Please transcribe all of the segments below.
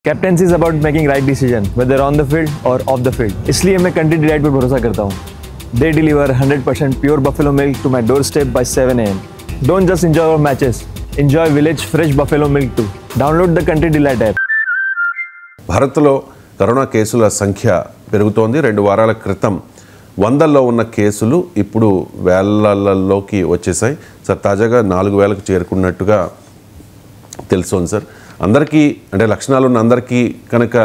Captaincy is about making right decision whether on the field or off the field. इसलिए मैं country delight पर भरोसा करता हूँ। They deliver 100% pure buffalo milk to my doorstep by 7 AM। Don't just enjoy our matches, enjoy village fresh buffalo milk too. Download the country delight app. భారత్లో corona కేసుల సంఖ్య పెరుగుతోంది. 2 వారాల క్రితం వందల్లో ఉన్న కేసులు ఇప్పుడు వేలల్లోకి వచ్చేసాయి సార్. తాజాగా 4000కు చేరుకున్నట్టుగా తెలుస్తోంది సార్. అందరికీ అంటే లక్షణాలు ఉన్న అందరికీ కనుక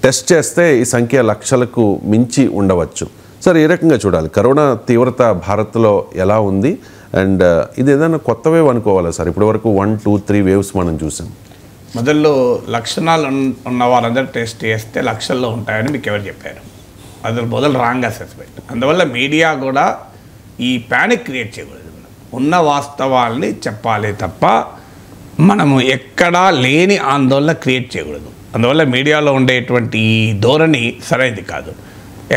టెస్ట్ చేస్తే ఈ సంఖ్య లక్షలకు మించి ఉండవచ్చు సార్. ఏ రకంగా చూడాలి కరోనా తీవ్రత భారత్లో ఎలా ఉంది? అండ్ ఇది ఏదైనా కొత్త వేవ్ అనుకోవాలా సార్? ఇప్పటి వరకు 1, 2, 3 వేవ్స్ మనం చూసాం. మొదల్లో లక్షణాలు ఉన్న వారందరూ టెస్ట్ చేస్తే లక్షల్లో ఉంటాయని మీకు ఎవరు చెప్పారు? అది మొదలు రాంగ్ అసెస్మెంట్. అందువల్ల మీడియా కూడా ఈ ప్యానిక్ క్రియేట్ చేయకూడదు. ఉన్న వాస్తవాల్ని చెప్పాలి తప్ప మనము ఎక్కడా లేని ఆందోళన క్రియేట్ చేయకూడదు. అందువల్ల మీడియాలో ఉండేటువంటి ఈ ధోరణి సరైనది కాదు.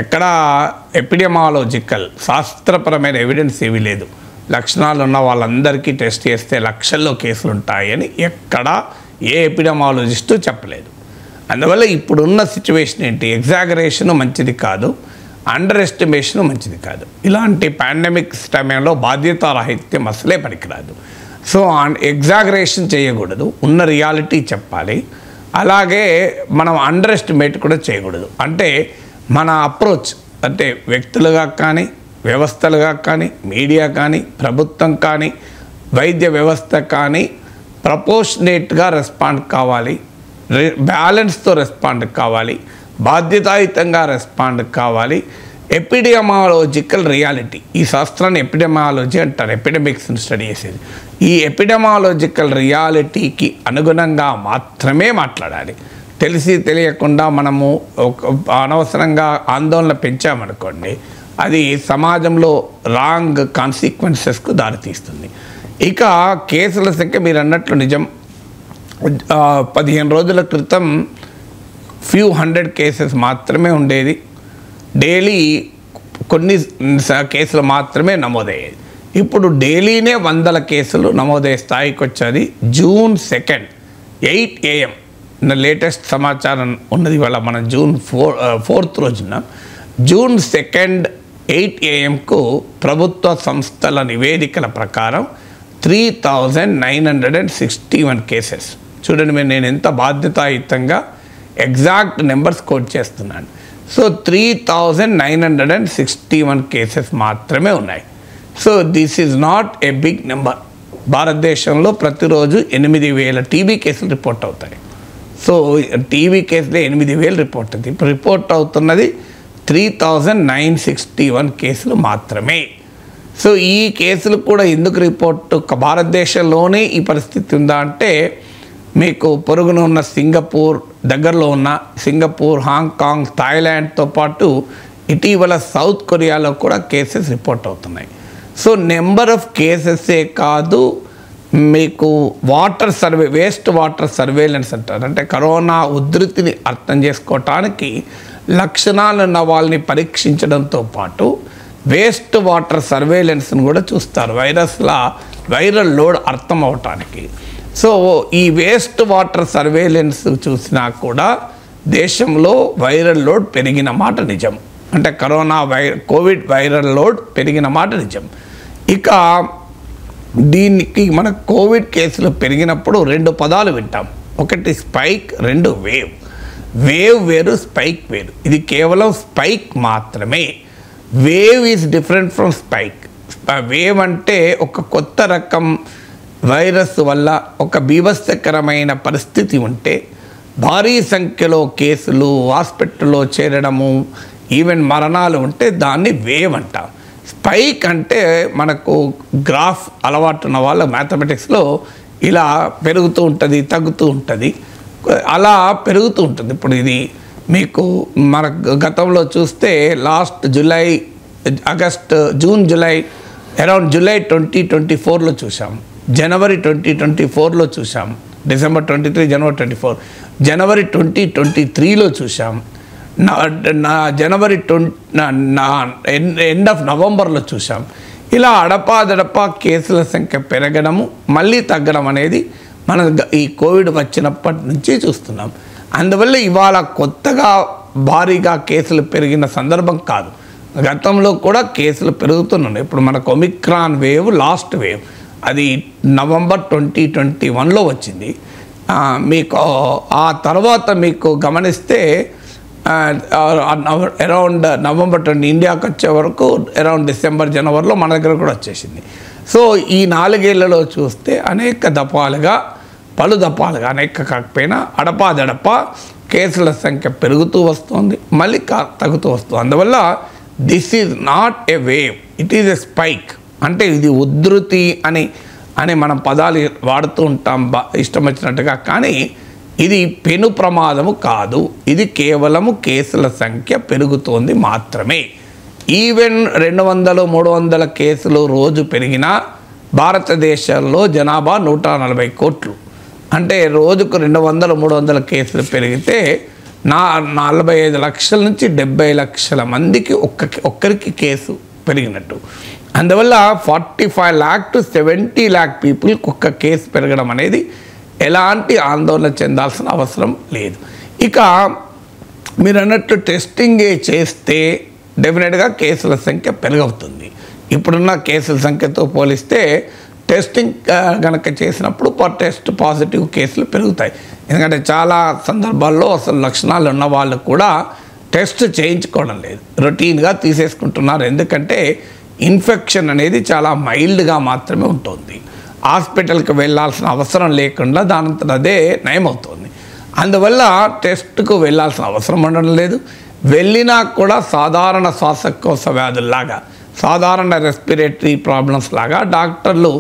ఎక్కడా ఎపిడెమాలజికల్ శాస్త్రపరమైన ఎవిడెన్స్ ఏమీ లేదు. లక్షణాలు ఉన్న వాళ్ళందరికీ టెస్ట్ చేస్తే లక్షల్లో కేసులు ఉంటాయని ఎక్కడా ఏ ఎపిడెమాలజిస్టు చెప్పలేదు. అందువల్ల ఇప్పుడున్న సిచ్యువేషన్ ఏంటి? ఎగ్జాగరేషన్ మంచిది కాదు, అండర్ ఎస్టిమేషన్ మంచిది కాదు. ఇలాంటి పాండమిక్స్ టైంలో బాధ్యతారాహిత్యం అసలే పనికిరాదు. సో ఎగ్జాగరేషన్ చేయకూడదు, ఉన్న రియాలిటీ చెప్పాలి. అలాగే మనం అండర్ ఎస్టిమేట్ కూడా చేయకూడదు. అంటే మన అప్రోచ్ అంటే వ్యక్తులుగా కానీ, వ్యవస్థలుగా కానీ, మీడియా కానీ, ప్రభుత్వం కానీ, వైద్య వ్యవస్థ కానీ ప్రపోర్షనేట్గా రెస్పాండ్ కావాలి, బ్యాలెన్స్తో రెస్పాండ్ కావాలి, బాధ్యతాయుతంగా రెస్పాండ్ కావాలి. ఎపిడెమాలజికల్ రియాలిటీ, ఈ శాస్త్రాన్ని ఎపిడెమాలజీ అంటారు, ఎపిడెమిక్స్ని స్టడీ చేసేది. ఈ ఎపిడెమాలజికల్ రియాలిటీకి అనుగుణంగా మాత్రమే మాట్లాడాలి. తెలిసి తెలియకుండా మనము అనవసరంగా ఆందోళన పెంచామనుకోండి, అది సమాజంలో రాంగ్ కాన్సిక్వెన్సెస్కు దారితీస్తుంది. ఇక కేసుల సంఖ్య మీరు అన్నట్లు నిజం. 15 రోజుల క్రితం ఫ్యూ 100 కేసెస్ మాత్రమే ఉండేది. డైలీ కొన్ని కేసులు మాత్రమే నమోదయ్యేది. ఇప్పుడు డైలీనే 100 కేసులు నమోదయ్యే స్థాయికి వచ్చేది. జూన్ 2 8 AM లేటెస్ట్ సమాచారం ఉన్నది. ఇవాళ మనం జూన్ 4th రోజున జూన్ 2 8 AM ప్రభుత్వ సంస్థల నివేదికల ప్రకారం 3961 కేసెస్. చూడండి మీరు, నేను ఎంత బాధ్యతాయుతంగా ఎగ్జాక్ట్ నెంబర్స్ కోట్ చేస్తున్నాను. సో 3961 కేసెస్ మాత్రమే ఉన్నాయి. So this is not a big number. భారతదేశంలో ప్రతిరోజు 8000 టీబీ కేసులు రిపోర్ట్ అవుతాయి. సో టీబీ కేసులే 8000 రిపోర్ట్ అవుతుంది. ఇప్పుడు రిపోర్ట్ అవుతున్నది 3961 కేసులు మాత్రమే. సో ఈ కేసులు కూడా ఎందుకు రిపోర్ట్? భారతదేశంలోనే ఈ పరిస్థితి ఉందా అంటే, మీకు పొరుగున ఉన్న సింగపూర్, దగ్గరలో ఉన్న సింగపూర్, హాంకాంగ్, థాయిలాండ్తో పాటు ఇటీవల సౌత్ కొరియాలో కూడా కేసెస్ రిపోర్ట్ అవుతున్నాయి. సో నెంబర్ ఆఫ్ కేసెసే కాదు, మీకు water survey, waste water surveillance అంటారు. అంటే కరోనా ఉధృతిని అర్థం చేసుకోవటానికి లక్షణాలు ఉన్న వాళ్ళని పరీక్షించడంతో పాటు వేస్ట్ వాటర్ సర్వేలెన్స్ను కూడా చూస్తారు, వైరల్ లోడ్ అర్థం అవటానికి. సో ఈ వేస్ట్ వాటర్ సర్వేలెన్స్ చూసినా కూడా దేశంలో వైరల్ లోడ్ పెరిగిన మాట నిజం. అంటే కోవిడ్ వైరల్ లోడ్ పెరిగిన మాట నిజం. ఇక దీనికి మన కోవిడ్ కేసులు పెరిగినప్పుడు 2 పదాలు వింటాం. ఒకటి స్పైక్, 2 వేవ్. వేవ్ వేరు, స్పైక్ వేరు. ఇది కేవలం స్పైక్ మాత్రమే. Wave is different from spike. Wave అంటే ఒక కొత్త రకం వైరస్ వల్ల ఒక బీభత్సకరమైన పరిస్థితి ఉంటే, భారీ సంఖ్యలో కేసులు, హాస్పిటల్లో చేరడము, ఈవెన్ మరణాలు ఉంటే దాన్ని వేవ్ అంటాం. స్పైక్ అంటే మనకు గ్రాఫ్ అలవాటు ఉన్న వాళ్ళ మ్యాథమెటిక్స్లో ఇలా పెరుగుతూ ఉంటుంది, తగ్గుతూ ఉంటుంది, అలా పెరుగుతూ ఉంటుంది. ఇప్పుడు ఇది మీకు మన గతంలో చూస్తే last July, August, June, July, around July 2024లో చూసాం, జనవరి 2024లో చూసాం, డిసెంబర్ 23, జనవరి 24, జనవరి 2023లో చూసాం, జనవరి ఎండ్ ఆఫ్ నవంబర్లో చూసాం. ఇలా అడపాదడపా కేసుల సంఖ్య పెరగడము, మళ్ళీ తగ్గడం అనేది మనం ఈ కోవిడ్ వచ్చినప్పటి నుంచి చూస్తున్నాం. అందువల్ల ఇవాళ కొత్తగా భారీగా కేసులు పెరిగిన సందర్భం కాదు. గతంలో కూడా కేసులు పెరుగుతున్నాయి. ఇప్పుడు మనకు ఒమిక్రాన్ వేవ్ లాస్ట్ వేవ్ అది నవంబర్ 2021లో వచ్చింది. మీకు ఆ తర్వాత మీకు గమనిస్తే అరౌండ్ నవంబర్ 20 ఇండియాకి వచ్చే వరకు అరౌండ్ డిసెంబర్ జనవరిలో మన దగ్గర కూడా వచ్చేసింది. సో ఈ 4 ఏళ్లలో చూస్తే అనేక దఫాలుగా పలు దఫాలుగా అనేక కాకపోయినా అడపాదడపా కేసుల సంఖ్య పెరుగుతూ వస్తుంది, మళ్ళీ తగ్గుతూ వస్తుంది. అందువల్ల this is not a wave, it is a spike. అంటే ఇది ఉధృతి అని మనం పదాలు వాడుతూ ఉంటాం ఇష్టం వచ్చినట్టుగా, కానీ ఇది పెను ప్రమాదము కాదు. ఇది కేవలము కేసుల సంఖ్య పెరుగుతోంది మాత్రమే. ఈవెన్ 200-300 కేసులు రోజు పెరిగినా భారతదేశంలో జనాభా 140 కోట్లు. అంటే రోజుకు 200-300 కేసులు పెరిగితే 45 లక్షల నుంచి 70 లక్షల మందికి ఒక్కరికి కేసు పెరిగినట్టు. అందువల్ల 45 lakh to 70 lakh పీపుల్కి ఒక్క కేసు పెరగడం అనేది ఎలాంటి ఆందోళన చెందాల్సిన అవసరం లేదు. ఇక మీరు అన్నట్టు టెస్టింగ్ చేస్తే డెఫినెట్గా కేసుల సంఖ్య పెరుగుతుంది. ఇప్పుడున్న కేసుల సంఖ్యతో పోలిస్తే టెస్టింగ్ కనుక చేసినప్పుడు పర్ టెస్ట్ పాజిటివ్ కేసులు పెరుగుతాయి. ఎందుకంటే చాలా సందర్భాల్లో అసలు లక్షణాలు ఉన్న వాళ్ళు కూడా టెస్ట్ చేయించుకోవడం లేదు, రొటీన్గా తీసేసుకుంటున్నారు. ఎందుకంటే ఇన్ఫెక్షన్ అనేది చాలా మైల్డ్గా మాత్రమే ఉంటుంది. హాస్పిటల్కి వెళ్ళాల్సిన అవసరం లేకుండా దానంతట అదే నయమవుతుంది. అందువల్ల టెస్ట్కు వెళ్ళాల్సిన అవసరం ఉండడం లేదు. వెళ్ళినా కూడా సాధారణ శ్వాసకోశ వ్యాధుల్లాగా, సాధారణ రెస్పిరేటరీ ప్రాబ్లమ్స్ లాగా డాక్టర్లు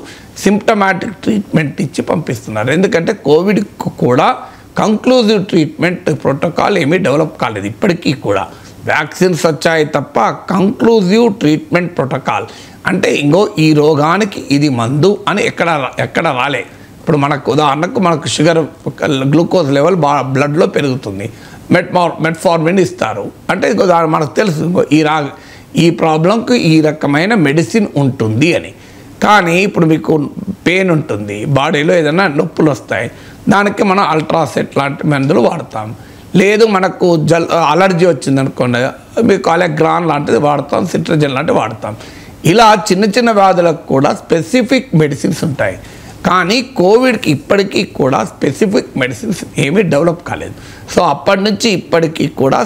సిమ్టమాటిక్ ట్రీట్మెంట్ ఇచ్చి పంపిస్తున్నారు. ఎందుకంటే కోవిడ్కు కూడా కంక్లూజివ్ ట్రీట్మెంట్ ప్రోటోకాల్ ఏమీ డెవలప్ కాలేదు. ఇప్పటికీ కూడా వ్యాక్సిన్స్ వచ్చాయి తప్ప కంక్లూజివ్ ట్రీట్మెంట్ ప్రోటోకాల్ అంటే ఇంకో ఈ రోగానికి ఇది మందు అని ఎక్కడ రాలే. ఇప్పుడు మనకు ఉదాహరణకు మనకు షుగర్ గ్లూకోజ్ లెవెల్ బ్లడ్లో పెరుగుతుంది, మెట్ఫార్మిన్ ఇస్తారు. అంటే ఇంకో మనకు తెలుసు ఇంకో ఈ ప్రాబ్లంకు ఈ రకమైన మెడిసిన్ ఉంటుంది అని. కానీ ఇప్పుడు మీకు పెయిన్ ఉంటుంది, బాడీలో ఏదైనా నొప్పులు వస్తాయి, దానికి మనం అల్ట్రాసెట్ లాంటి మందులు వాడతాం. లేదు మనకు అలర్జీ వచ్చిందనుకోండి, మీకు అలెగ్రాన్ లాంటిది వాడతాం, సిట్రజన్ లాంటివి వాడతాం. ఇలా చిన్న చిన్న వ్యాధులకు కూడా స్పెసిఫిక్ మెడిసిన్స్ ఉంటాయి. కానీ కోవిడ్కి ఇప్పటికీ కూడా స్పెసిఫిక్ మెడిసిన్స్ ఏమీ డెవలప్ కాలేదు. సో అప్పటి నుంచి ఇప్పటికీ కూడా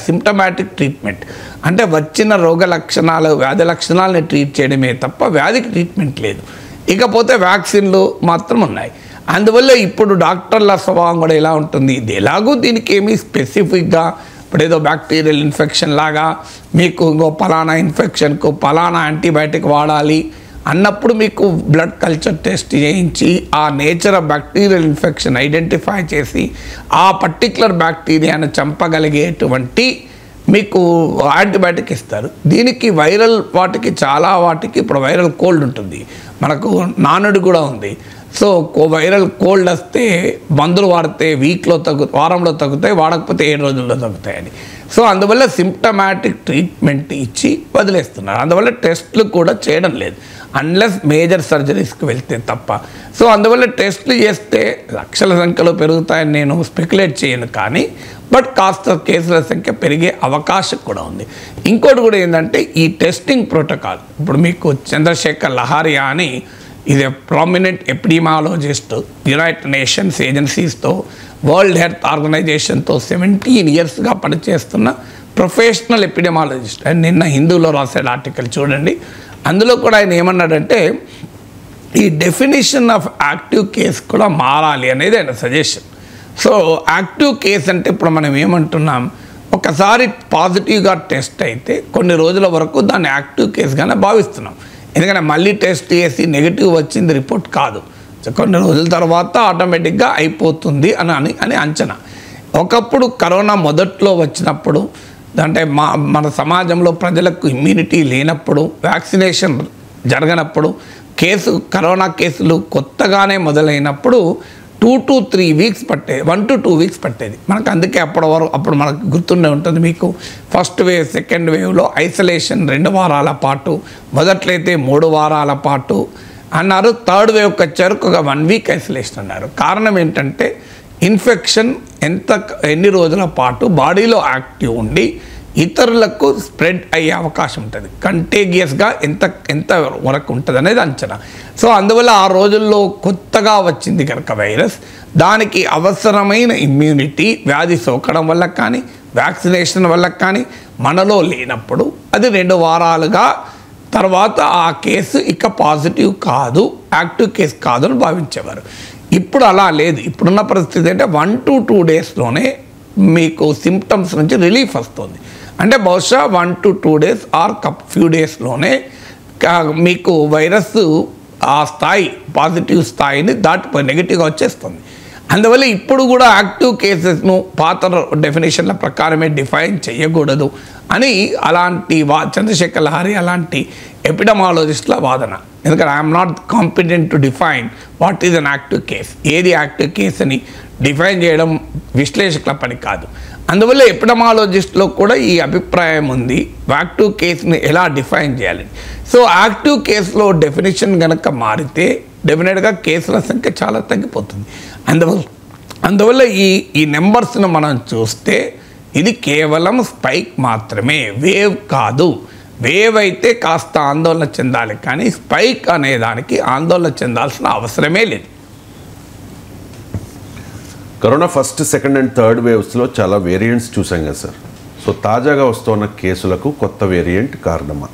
సిమ్టమాటిక్ ట్రీట్మెంట్ అంటే వచ్చిన రోగ లక్షణాలు, వ్యాధి లక్షణాలని ట్రీట్ చేయడమే తప్ప వ్యాధికి ట్రీట్మెంట్ లేదు. ఇకపోతే వ్యాక్సిన్లు మాత్రం ఉన్నాయి. అందువల్ల ఇప్పుడు డాక్టర్ల స్వభావం కూడా ఎలా ఉంటుంది, ఇది ఎలాగో దీనికి ఏమీ స్పెసిఫిక్గా ఇప్పుడు ఏదో బ్యాక్టీరియల్ ఇన్ఫెక్షన్ లాగా మీకు ఇంకో పలానా ఇన్ఫెక్షన్కు పలానా యాంటీబయాటిక్ వాడాలి అన్నప్పుడు మీకు బ్లడ్ కల్చర్ టెస్ట్ చేయించి ఆ nature of bacterial infection identify చేసి ఆ పర్టిక్యులర్ బ్యాక్టీరియాను చంపగలిగేటువంటి మీకు యాంటీబయాటిక్ ఇస్తారు. దీనికి వైరల్ వాటికి ఇప్పుడు వైరల్ కోల్డ్ ఉంటుంది, మనకు నానుడి కూడా ఉంది. సో వైరల్ కోల్డ్ వస్తే మందులు వాడితే వీక్లో వారంలో తగ్గుతాయి, వాడకపోతే 7 రోజుల్లో తగ్గుతాయని. సో అందువల్ల సిమ్టమాటిక్ ట్రీట్మెంట్ ఇచ్చి వదిలేస్తున్నారు. అందువల్ల టెస్ట్లు కూడా చేయడం లేదు అన్లెస్ మేజర్ సర్జరీస్కి వెళ్తే తప్ప. సో అందువల్ల టెస్ట్లు చేస్తే లక్షల సంఖ్యలో పెరుగుతాయని నేను స్పెక్యులేట్ చేయను, కానీ బట్ కాస్త కేసుల సంఖ్య పెరిగే అవకాశం కూడా ఉంది. ఇంకోటి కూడా ఏంటంటే ఈ టెస్టింగ్ ప్రోటోకాల్, ఇప్పుడు మీకు చంద్రశేఖర్ లహారియా అని ఇది ప్రామినెంట్ ఎపిడిమాలజిస్ట్, యునైటెడ్ నేషన్స్ ఏజెన్సీస్తో, వరల్డ్ హెల్త్ ఆర్గనైజేషన్తో 17 yearsగా పనిచేస్తున్న ప్రొఫెషనల్ ఎపిడిమాలజిస్ట్. అండ్ నిన్న హిందూలో రాసే ఆర్టికల్ చూడండి, అందులో కూడా ఆయన ఏమన్నాడంటే ఈ డెఫినేషన్ ఆఫ్ యాక్టివ్ కేస్ కూడా మారాలి అనేది ఆయన సజెషన్. సో యాక్టివ్ కేస్ అంటే ఇప్పుడు మనం ఏమంటున్నాం, ఒకసారి పాజిటివ్గా టెస్ట్ అయితే కొన్ని రోజుల వరకు దాన్ని యాక్టివ్ కేసుగానే భావిస్తున్నాం. ఎందుకంటే మళ్ళీ టెస్ట్ చేసి నెగిటివ్ వచ్చింది రిపోర్ట్ కాదు, కొన్ని రోజుల తర్వాత ఆటోమేటిక్గా అయిపోతుంది అని అంచనా. ఒకప్పుడు కరోనా మొదట్లో వచ్చినప్పుడు అంటే మన సమాజంలో ప్రజలకు ఇమ్యూనిటీ లేనప్పుడు, వ్యాక్సినేషన్ జరగనప్పుడు, కరోనా కేసులు కొత్తగానే మొదలైనప్పుడు 2 to 3 weeks పట్టేది, 1 to 2 weeks పట్టేది మనకు. అందుకే అప్పుడు మనకు గుర్తుండే ఉంటుంది మీకు, ఫస్ట్ వేవ్ సెకండ్ వేవ్లో ఐసోలేషన్ 2 వారాల పాటు, మొదట్లయితే 3 వారాల పాటు, అన్నారు. థర్డ్ వేవ్కి వచ్చారు, ఒక 1 వీక్ ఐసోలేషన్ అన్నారు. కారణం ఏంటంటే ఇన్ఫెక్షన్ ఎన్ని రోజుల పాటు బాడీలో యాక్టివ్ ఉండి ఇతరులకు స్ప్రెడ్ అయ్యే అవకాశం ఉంటుంది, కంటేగియస్గా ఎంత వరకు ఉంటుంది అనేది అంచనా. సో అందువల్ల ఆ రోజుల్లో కొత్తగా వచ్చింది కనుక వైరస్, దానికి అవసరమైన ఇమ్యూనిటీ వ్యాధి సోకడం వల్ల కానీ వ్యాక్సినేషన్ వల్ల కానీ మనలో లేనప్పుడు అది 2 వారాలుగా తర్వాత ఆ కేసు ఇక పాజిటివ్ కాదు, యాక్టివ్ కేసు కాదు అని భావించేవారు. ఇప్పుడు అలా లేదు. ఇప్పుడున్న పరిస్థితి అంటే 1 to 2 డేస్లోనే మీకు సిమ్టమ్స్ నుంచి రిలీఫ్ వస్తుంది. అంటే బహుశా 1 to 2 డేస్ ఆర్ ఫ్యూ డేస్లోనే మీకు వైరస్ ఆ స్థాయి పాజిటివ్ స్థాయిని దాటిపోయి నెగిటివ్గా వచ్చేస్తుంది. అందువల్ల ఇప్పుడు కూడా యాక్టివ్ కేసెస్ను పాత డెఫినేషన్ల ప్రకారమే డిఫైన్ చేయకూడదు అని అలాంటి చంద్రశేఖర్ లహరి అలాంటి ఎపిడమాలజిస్టుల వాదన. ఎందుకంటే I'm not competent to define what is an active case, ఏది యాక్టివ్ కేస్ అని డిఫైన్ చేయడం విశ్లేషకుల పని కాదు. అందువల్ల ఎపిడమాలజిస్ట్లో కూడా ఈ అభిప్రాయం ఉంది, యాక్టివ్ కేసుని ఎలా డిఫైన్ చేయాలని. సో యాక్టివ్ కేసులో డెఫినేషన్ కనుక మారితే డెఫినెట్గా కేసుల సంఖ్య చాలా తగ్గిపోతుంది. అందువల్ల ఈ నెంబర్స్ను మనం చూస్తే ఇది కేవలం స్పైక్ మాత్రమే, వేవ్ కాదు. వేవ్ అయితే కాస్త ఆందోళన చెందాలి, కానీ స్పైక్ అనే దానికి ఆందోళన చెందాల్సిన అవసరమే లేదు. Corona first, second and third వేవ్స్లో చాలా వేరియంట్స్ చూసాం కదా సార్. సో తాజాగా వస్తున్న కేసులకు కొత్త వేరియంట్ కారణమా?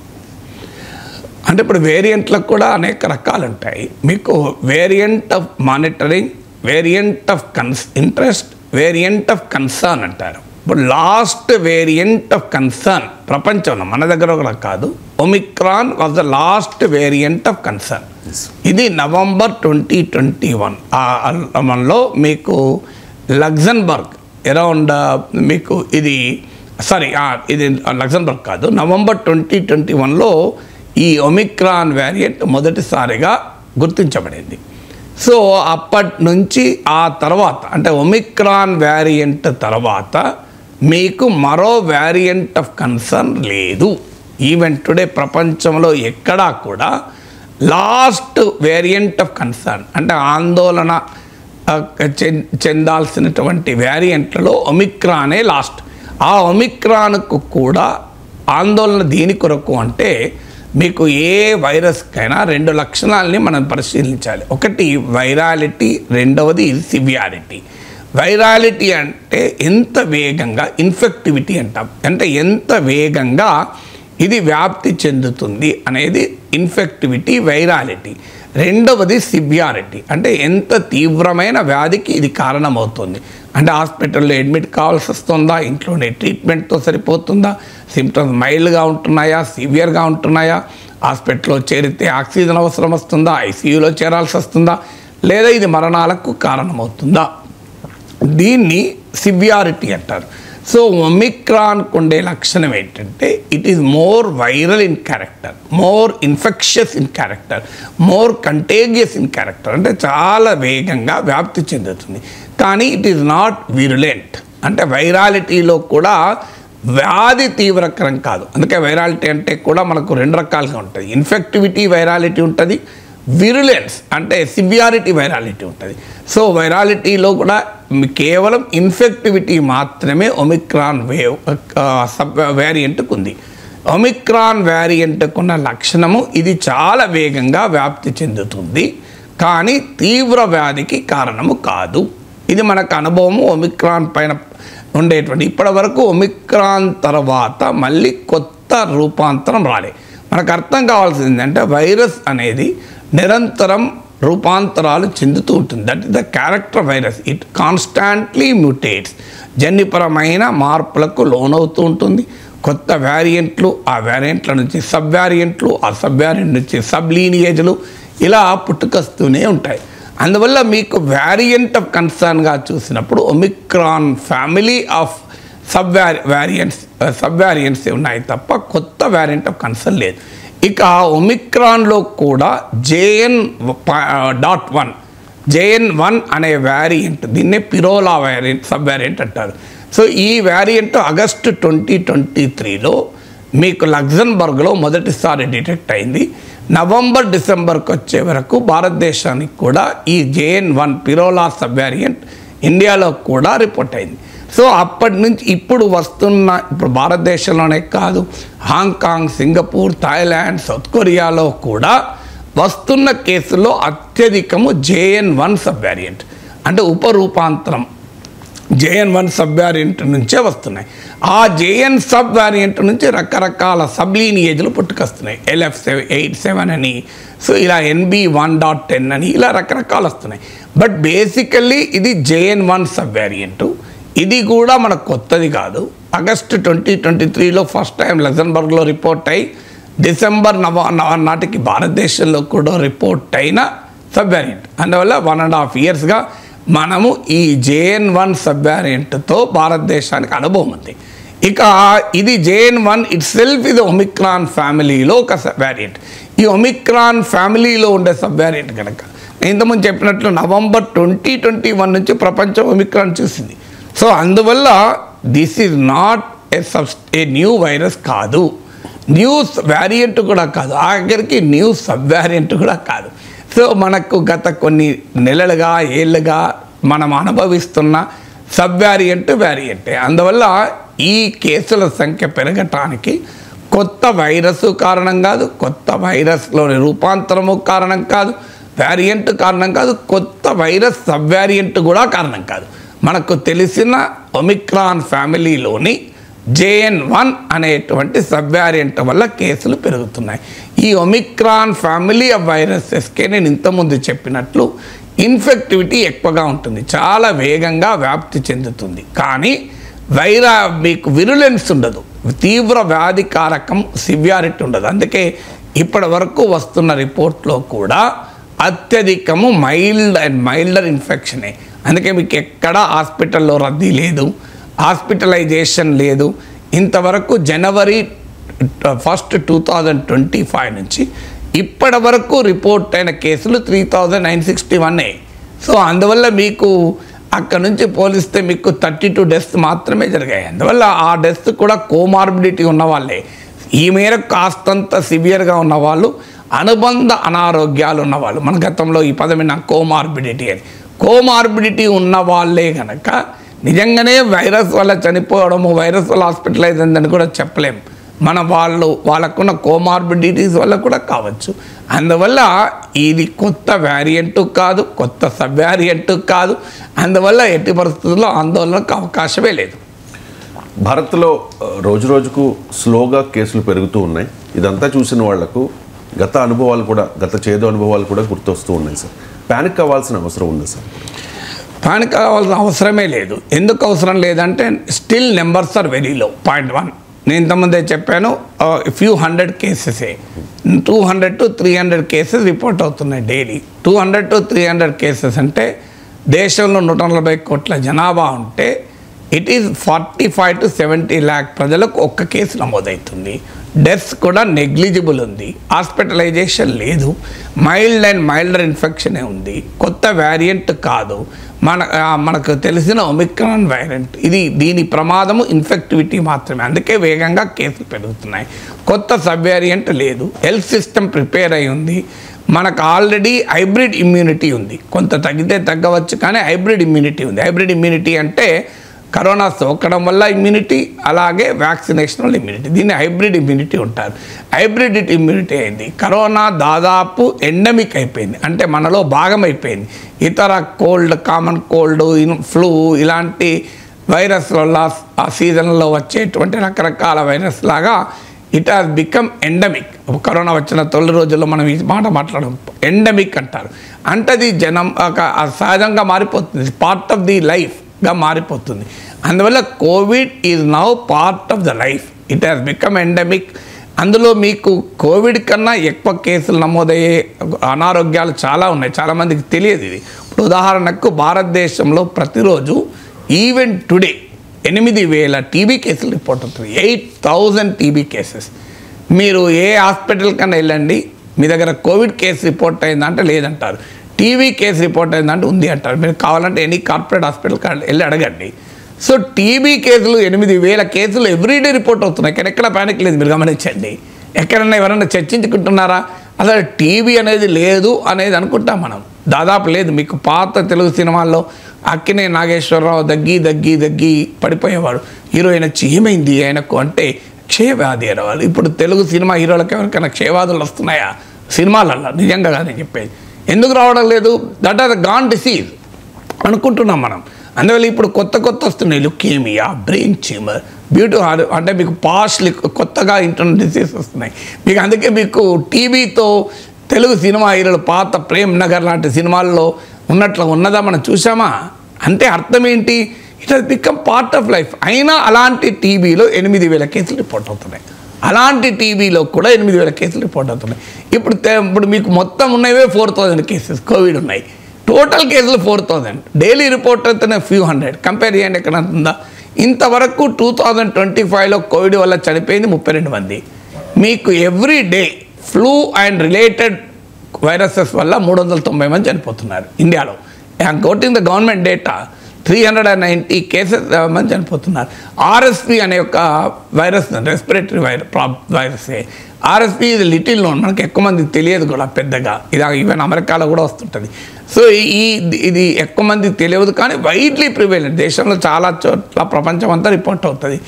అంటే ఇప్పుడు వేరియంట్లకు కూడా అనేక రకాలు ఉంటాయి. మీకు variant of monitoring, variant of interest, variant of concern అంటారు. ఇప్పుడు లాస్ట్ వేరియంట్ ఆఫ్ కన్సర్న్ ప్రపంచంలో, మన దగ్గర కూడా కాదు, Omicron was the last variant of concern. ఇది నవంబర్ 2021లో మీకు లగ్జన్బర్గ్ అరౌండ్ మీకు ఇది లగ్జన్బర్గ్ కాదు, నవంబర్ 2021లో ఈ ఒమిక్రాన్ వేరియంట్ మొదటిసారిగా గుర్తించబడింది. సో అప్పటి నుంచి ఆ తర్వాత అంటే ఒమిక్రాన్ వేరియంట్ తర్వాత మీకు మరో వేరియంట్ ఆఫ్ కన్సర్న్ లేదు. ఈవెన్ టుడే ప్రపంచంలో ఎక్కడా కూడా లాస్ట్ వేరియంట్ ఆఫ్ కన్సర్న్ అంటే ఆందోళన చెందాల్సినటువంటి వేరియంట్లలో ఒమిక్రానే లాస్ట్. ఆ ఒమిక్రాన్కు కూడా ఆందోళన దేని కొరకు అంటే మీకు ఏ వైరస్కైనా 2 లక్షణాలని మనం పరిశీలించాలి. ఒకటి వైరాలిటీ, రెండవది సివియారిటీ. వైరాలిటీ అంటే ఎంత వేగంగా, ఇన్ఫెక్టివిటీ అంటాం, అంటే ఎంత వేగంగా ఇది వ్యాప్తి చెందుతుంది అనేది ఇన్ఫెక్టివిటీ, వైరాలిటీ. రెండవది సివియారిటీ అంటే ఎంత తీవ్రమైన వ్యాధికి ఇది కారణమవుతుంది. అంటే హాస్పిటల్లో అడ్మిట్ కావాల్సి వస్తుందా, ఇంట్లోనే ట్రీట్మెంట్తో సరిపోతుందా, సిమ్టమ్స్ మైల్డ్గా ఉంటున్నాయా, సివియర్గా ఉంటున్నాయా, హాస్పిటల్లో చేరితే ఆక్సిజన్ అవసరం వస్తుందా, ఐసీయూలో చేరాల్సి వస్తుందా, లేదా ఇది మరణాలకు కారణమవుతుందా, దీన్ని సివియారిటీ అంటారు. సో ఒమిక్రాన్కు ఉండే లక్షణం ఏంటంటే it is more viral in character, more infectious in character, more contagious in character. అంటే చాలా వేగంగా వ్యాప్తి చెందుతుంది, కానీ ఇట్ ఈజ్ నాట్ విరులెంట్. అంటే వైరాలిటీలో కూడా వ్యాధి తీవ్రకరం కాదు. అందుకే వైరాలిటీ అంటే కూడా మనకు 2 రకాలుగా ఉంటుంది. ఇన్ఫెక్టివిటీ వైరాలిటీ ఉంటుంది, విరులెన్స్ అంటే సివియారిటీ వైరాలిటీ ఉంటుంది. సో వైరాలిటీలో కూడా కేవలం ఇన్ఫెక్టివిటీ మాత్రమే ఒమిక్రాన్ వేరియంట్కు ఉంది. ఒమిక్రాన్ వేరియంట్కు ఉన్న లక్షణము ఇది చాలా వేగంగా వ్యాప్తి చెందుతుంది, కానీ తీవ్ర వ్యాధికి కారణము కాదు. ఇది మనకు అనుభవము ఒమిక్రాన్ పైన ఉండేటువంటి. ఇప్పటి వరకు ఒమిక్రాన్ తర్వాత మళ్ళీ కొత్త రూపాంతరం రాలే. మనకు అర్థం కావాల్సింది అంటే వైరస్ అనేది నిరంతరం రూపాంతరాలు చెందుతూ ఉంటుంది. That is the character virus. It constantly mutates, జన్యుపరమైన మార్పులకు లోనవుతూ ఉంటుంది. కొత్త వేరియంట్లు, ఆ వేరియంట్ల నుంచి సబ్ వేరియంట్లు, ఆ సబ్ వేరియంట్ నుంచి సబ్ లీనియేజ్లు ఇలా పుట్టుకొస్తూనే ఉంటాయి. అందువల్ల మీకు వేరియంట్ ఆఫ్ కన్సర్న్గా చూసినప్పుడు Omicron family of sub variants ఉన్నాయి తప్ప కొత్త వేరియంట్ ఆఫ్ కన్సర్న్ లేదు. ఇక ఒమిక్రాన్లో కూడా JN.1 అనే వేరియంట్, దీన్నే పిరోలా వేరియంట్, సబ్ వేరియంట్ అంటారు. సో ఈ వేరియంట్ ఆగస్టు 2023లో మీకు లగ్జన్బర్గ్లో మొదటిసారి డిటెక్ట్ అయింది. నవంబర్ డిసెంబర్కి వచ్చే వరకు భారతదేశానికి కూడా ఈ JN.1 పిరోలా సబ్ వేరియంట్ ఇండియాలో కూడా రిపోర్ట్ అయింది. సో అప్పటి నుంచి ఇప్పుడు భారతదేశంలోనే కాదు, హాంకాంగ్, సింగపూర్, థాయిలాండ్, సౌత్ కొరియాలో కూడా వస్తున్న కేసుల్లో అత్యధికము JN.1 సబ్ వేరియంట్ అంటే ఉపరూపాంతరం JN.1 సబ్ వేరియంట్ నుంచే వస్తున్నాయి. ఆ JN సబ్ వేరియంట్ నుంచి రకరకాల సబ్ లీనియేజ్లు పుట్టుకొస్తున్నాయి. LF87 అని, సో ఇలా NB1.10 అని ఇలా రకరకాలు వస్తున్నాయి. బట్ బేసికల్లీ ఇది JN.1 సబ్ వేరియంట్. ఇది కూడా మనకు కొత్తది కాదు. ఆగస్టు 2023లో ఫస్ట్ టైం లగ్జంబర్గ్లో రిపోర్ట్ అయ్యి డిసెంబర్ నాటికి భారతదేశంలో కూడా రిపోర్ట్ అయిన సబ్ వేరియంట్. అందువల్ల 1.5 ఇయర్స్గా మనము ఈ JN.1 సబ్ వేరియంట్తో భారతదేశానికి అనుభవం ఉంది. ఇక ఇది JN.1 ఇట్ సెల్ఫ్ ఇది ఒమిక్రాన్ ఫ్యామిలీలో ఒక సబ్ వేరియంట్. ఈ ఒమిక్రాన్ ఫ్యామిలీలో ఉండే సబ్ వేరియంట్ కనుక ఇంతకుముందు చెప్పినట్లు నవంబర్ 2021 నుంచి ప్రపంచం ఒమిక్రాన్ చూసింది. సో అందువల్ల this is not a new virus కాదు, న్యూ వేరియంట్ కూడా కాదు, ఆఖరికి న్యూ సబ్ వేరియంట్ కూడా కాదు. సో మనకు గత కొన్ని నెలలుగా ఏళ్ళుగా మనం అనుభవిస్తున్న సబ్ వేరియంటే. అందువల్ల ఈ కేసుల సంఖ్య పెరగటానికి కొత్త వైరస్ కారణం కాదు, కొత్త వైరస్లోని రూపాంతరము కారణం కాదు, వేరియంట్ కారణం కాదు, కొత్త వైరస్ సబ్ వేరియంట్ కూడా కారణం కాదు. మనకు తెలిసిన ఒమిక్రాన్ ఫ్యామిలీలోని JN.1 అనేటువంటి సబ్ వేరియంట్ వల్ల కేసులు పెరుగుతున్నాయి. ఈ ఒమిక్రాన్ ఫ్యామిలీ ఆఫ్ వైరసెస్కే నేను ఇంతకుముందు చెప్పినట్లు ఇన్ఫెక్టివిటీ ఎక్కువగా ఉంటుంది, చాలా వేగంగా వ్యాప్తి చెందుతుంది. కానీ మీకు విరులెన్స్ ఉండదు, తీవ్ర వ్యాధికారకం సివియారిటీ ఉండదు. అందుకే ఇప్పటి వరకు వస్తున్న రిపోర్ట్లో కూడా అత్యధికము మైల్డర్ ఇన్ఫెక్షనే. అందుకే మీకు ఎక్కడ హాస్పిటల్లో రద్దీ లేదు, హాస్పిటలైజేషన్ లేదు. ఇంతవరకు జనవరి 1, 2025 నుంచి ఇప్పటి వరకు రిపోర్ట్ అయిన కేసులు 3961. సో అందువల్ల మీకు అక్కడ నుంచి పోలిస్తే మీకు 32 డెత్స్ మాత్రమే జరిగాయి. అందువల్ల ఆ డెత్స్ కూడా కోమార్బిడిటీ ఉన్నవాళ్ళే. ఈ మేరకు కాస్తంత సివియర్గా ఉన్నవాళ్ళు, అనుబంధ అనారోగ్యాలు ఉన్నవాళ్ళు. మన గతంలో ఈ పదమైన కోమార్బిడిటీ అని, కోమార్బిడిటీ ఉన్న వాళ్ళే కనుక నిజంగానే వైరస్ వల్ల చనిపోవడము, వైరస్ వల్ల హాస్పిటలైజ్ అయిందని కూడా చెప్పలేము. వాళ్ళకున్న కోమార్బిడిటీస్ వల్ల కూడా కావచ్చు. అందువల్ల ఇది కొత్త వేరియంట్ కాదు, కొత్త సబ్ వేరియంట్ కాదు. అందువల్ల ఎట్టి పరిస్థితుల్లో ఆందోళనకు అవకాశమే లేదు. భారత్లో రోజు రోజుకు స్లోగా కేసులు పెరుగుతూ ఉన్నాయి. ఇదంతా చూసిన వాళ్లకు గత చేదు అనుభవాలు కూడా గుర్తొస్తూ ఉన్నాయి సార్. పానిక్ అవ్వాల్సిన అవసరం ఉంది సార్? పానిక్ అవ్వాల్సిన అవసరమే లేదు. ఎందుకు అవసరం లేదంటే still numbers are very low. 0.1 నేను ఇంతకుముందే చెప్పాను, ఫ్యూ 100 కేసెసే. 200 to 300 కేసెస్ రిపోర్ట్ అవుతున్నాయి డైలీ. 200 to 300 కేసెస్ అంటే దేశంలో 140 కోట్ల జనాభా ఉంటే ఇట్ ఈజ్ 45 to 70 lakh ప్రజలకు ఒక్క కేసు నమోదవుతుంది. డెత్స్ కూడా నెగ్లిజిబుల్ ఉంది, హాస్పిటలైజేషన్ లేదు, మైల్డర్ ఇన్ఫెక్షనే ఉంది, కొత్త వేరియంట్ కాదు, మనకు తెలిసిన ఒమిక్రాన్ వేరియంట్. దీని ప్రమాదము ఇన్ఫెక్టివిటీ మాత్రమే. అందుకే వేగంగా కేసులు పెరుగుతున్నాయి. కొత్త సబ్ వేరియంట్ లేదు. హెల్త్ సిస్టమ్ ప్రిపేర్ అయి ఉంది. మనకు ఆల్రెడీ హైబ్రిడ్ ఇమ్యూనిటీ ఉంది. కొంత తగ్గితే తగ్గవచ్చు, కానీ హైబ్రిడ్ ఇమ్యూనిటీ ఉంది. హైబ్రిడ్ ఇమ్యూనిటీ అంటే కరోనా సోకడం వల్ల ఇమ్యూనిటీ, అలాగే వ్యాక్సినేషన్ వల్ల ఇమ్యూనిటీ. దీన్ని హైబ్రిడ్ ఇమ్యూనిటీ ఉంటారు. హైబ్రిడ్ ఇమ్యూనిటీ అయింది. కరోనా దాదాపు ఎండమిక్ అయిపోయింది, అంటే మనలో భాగం అయిపోయింది. ఇతర కామన్ కోల్డ్, ఫ్లూ ఇలాంటి వైరస్ వల్ల ఆ సీజన్లో వచ్చేటువంటి రకరకాల వైరస్ లాగా it has become endemic. Corona వచ్చిన తొలి రోజుల్లో మనం ఈ మాట మాట్లాడడం ఎండమిక్ అంటారు. అంటే అది సహజంగా మారిపోతుంది, పార్ట్ ఆఫ్ ది లైఫ్గా మారిపోతుంది. అందువల్ల Covid is now part of the life. It has become endemic. అందులో మీకు కోవిడ్ కన్నా ఎక్కువ కేసులు నమోదయ్యే అనారోగ్యాలు చాలా ఉన్నాయి, చాలామందికి తెలియదు ఇది. ఇప్పుడు ఉదాహరణకు భారతదేశంలో ప్రతిరోజు ఈవెన్ టుడే 8,000 టీబీ కేసులు రిపోర్ట్ అవుతుంది. 8,000 టీబీ కేసెస్. మీరు ఏ హాస్పిటల్ కన్నా వెళ్ళండి, మీ దగ్గర కోవిడ్ కేసు రిపోర్ట్ అయిందంటే లేదంటారు, టీబీ కేసు రిపోర్ట్ అయిందంటే ఉంది అంటారు. మీరు కావాలంటే ఎనీ కార్పొరేట్ హాస్పిటల్ వెళ్ళి అడగండి. సో టీబీ కేసులు 8,000 కేసులు ఎవ్రీడే రిపోర్ట్ అవుతున్నాయి. ఎక్కడ ప్యానిక్ లేదు, మీరు గమనించండి. ఎక్కడన్నా ఎవరైనా చర్చించుకుంటున్నారా? అసలు టీవీ అనేది లేదు అనేది అనుకుంటాం మనం. దాదాపు లేదు. మీకు పాత తెలుగు సినిమాల్లో అక్కినే నాగేశ్వరరావు దగ్గి పడిపోయేవాడు. హీరోయిన్ వచ్చి ఏమైంది ఆయనకు అంటే క్షయవ్యాధి అనేవాళ్ళు. ఇప్పుడు తెలుగు సినిమా హీరోలకు ఎవరికైనా క్షయవ్యాధులు వస్తున్నాయా సినిమాలల్లో? నిజంగా కాదు నేను చెప్పేది. ఎందుకు రావడం లేదు? That are the gone disease అనుకుంటున్నాం మనం. అందువల్ల ఇప్పుడు కొత్త వస్తున్నాయి. లుకేమియా, బ్రెయిన్ ట్యూమర్, బ్యూటీ అంటే మీకు పాస్ట్లీ కొత్తగా ఇంటర్నల్ డిసీజ్ వస్తున్నాయి మీకు. అందుకే మీకు టీవీతో తెలుగు సినిమా హీరోలు పాత ప్రేమ్ నగర్ లాంటి సినిమాల్లో ఉన్నదా మనం చూసామా? అంటే అర్థం ఏంటి? It has become part of life. అయినా అలాంటి టీవీలో 8,000 కేసులు రిపోర్ట్ అవుతున్నాయి. అలాంటి టీవీలో కూడా 8,000 కేసులు రిపోర్ట్ అవుతున్నాయి. ఇప్పుడు మీకు మొత్తం ఉన్నవే 4,000 కేసెస్ కోవిడ్ ఉన్నాయి. టోటల్ కేసులు 4,000. డైలీ రిపోర్ట్ అవుతున్న ఫ్యూ హండ్రెడ్. కంపేర్ చేయండి ఎక్కడ ఉందా? ఇంతవరకు 2025లో కోవిడ్ వల్ల చనిపోయింది 32 మంది. మీకు every day flu and related viruses వల్ల 390 మంది చనిపోతున్నారు ఇండియాలో. Coating the government data 390 cases మంది చనిపోతున్నారు. ఆర్ఎస్పి అనే ఒక వైరస్, రెస్పిరేటరీ వైరస్. ఆర్ఎస్పి ఇది లిటిల్ నోన్, మనకి ఎక్కువ మందికి తెలియదు కూడా పెద్దగా. ఇది ఈవెన్ అమెరికాలో కూడా వస్తుంటుంది. సో ఇది ఎక్కువ మందికి తెలియదు కానీ వైడ్లీ ప్రివేలెంట్. దేశంలో చాలా చోట్ల ప్రపంచం అంతా రిపోర్ట్ అవుతుంది.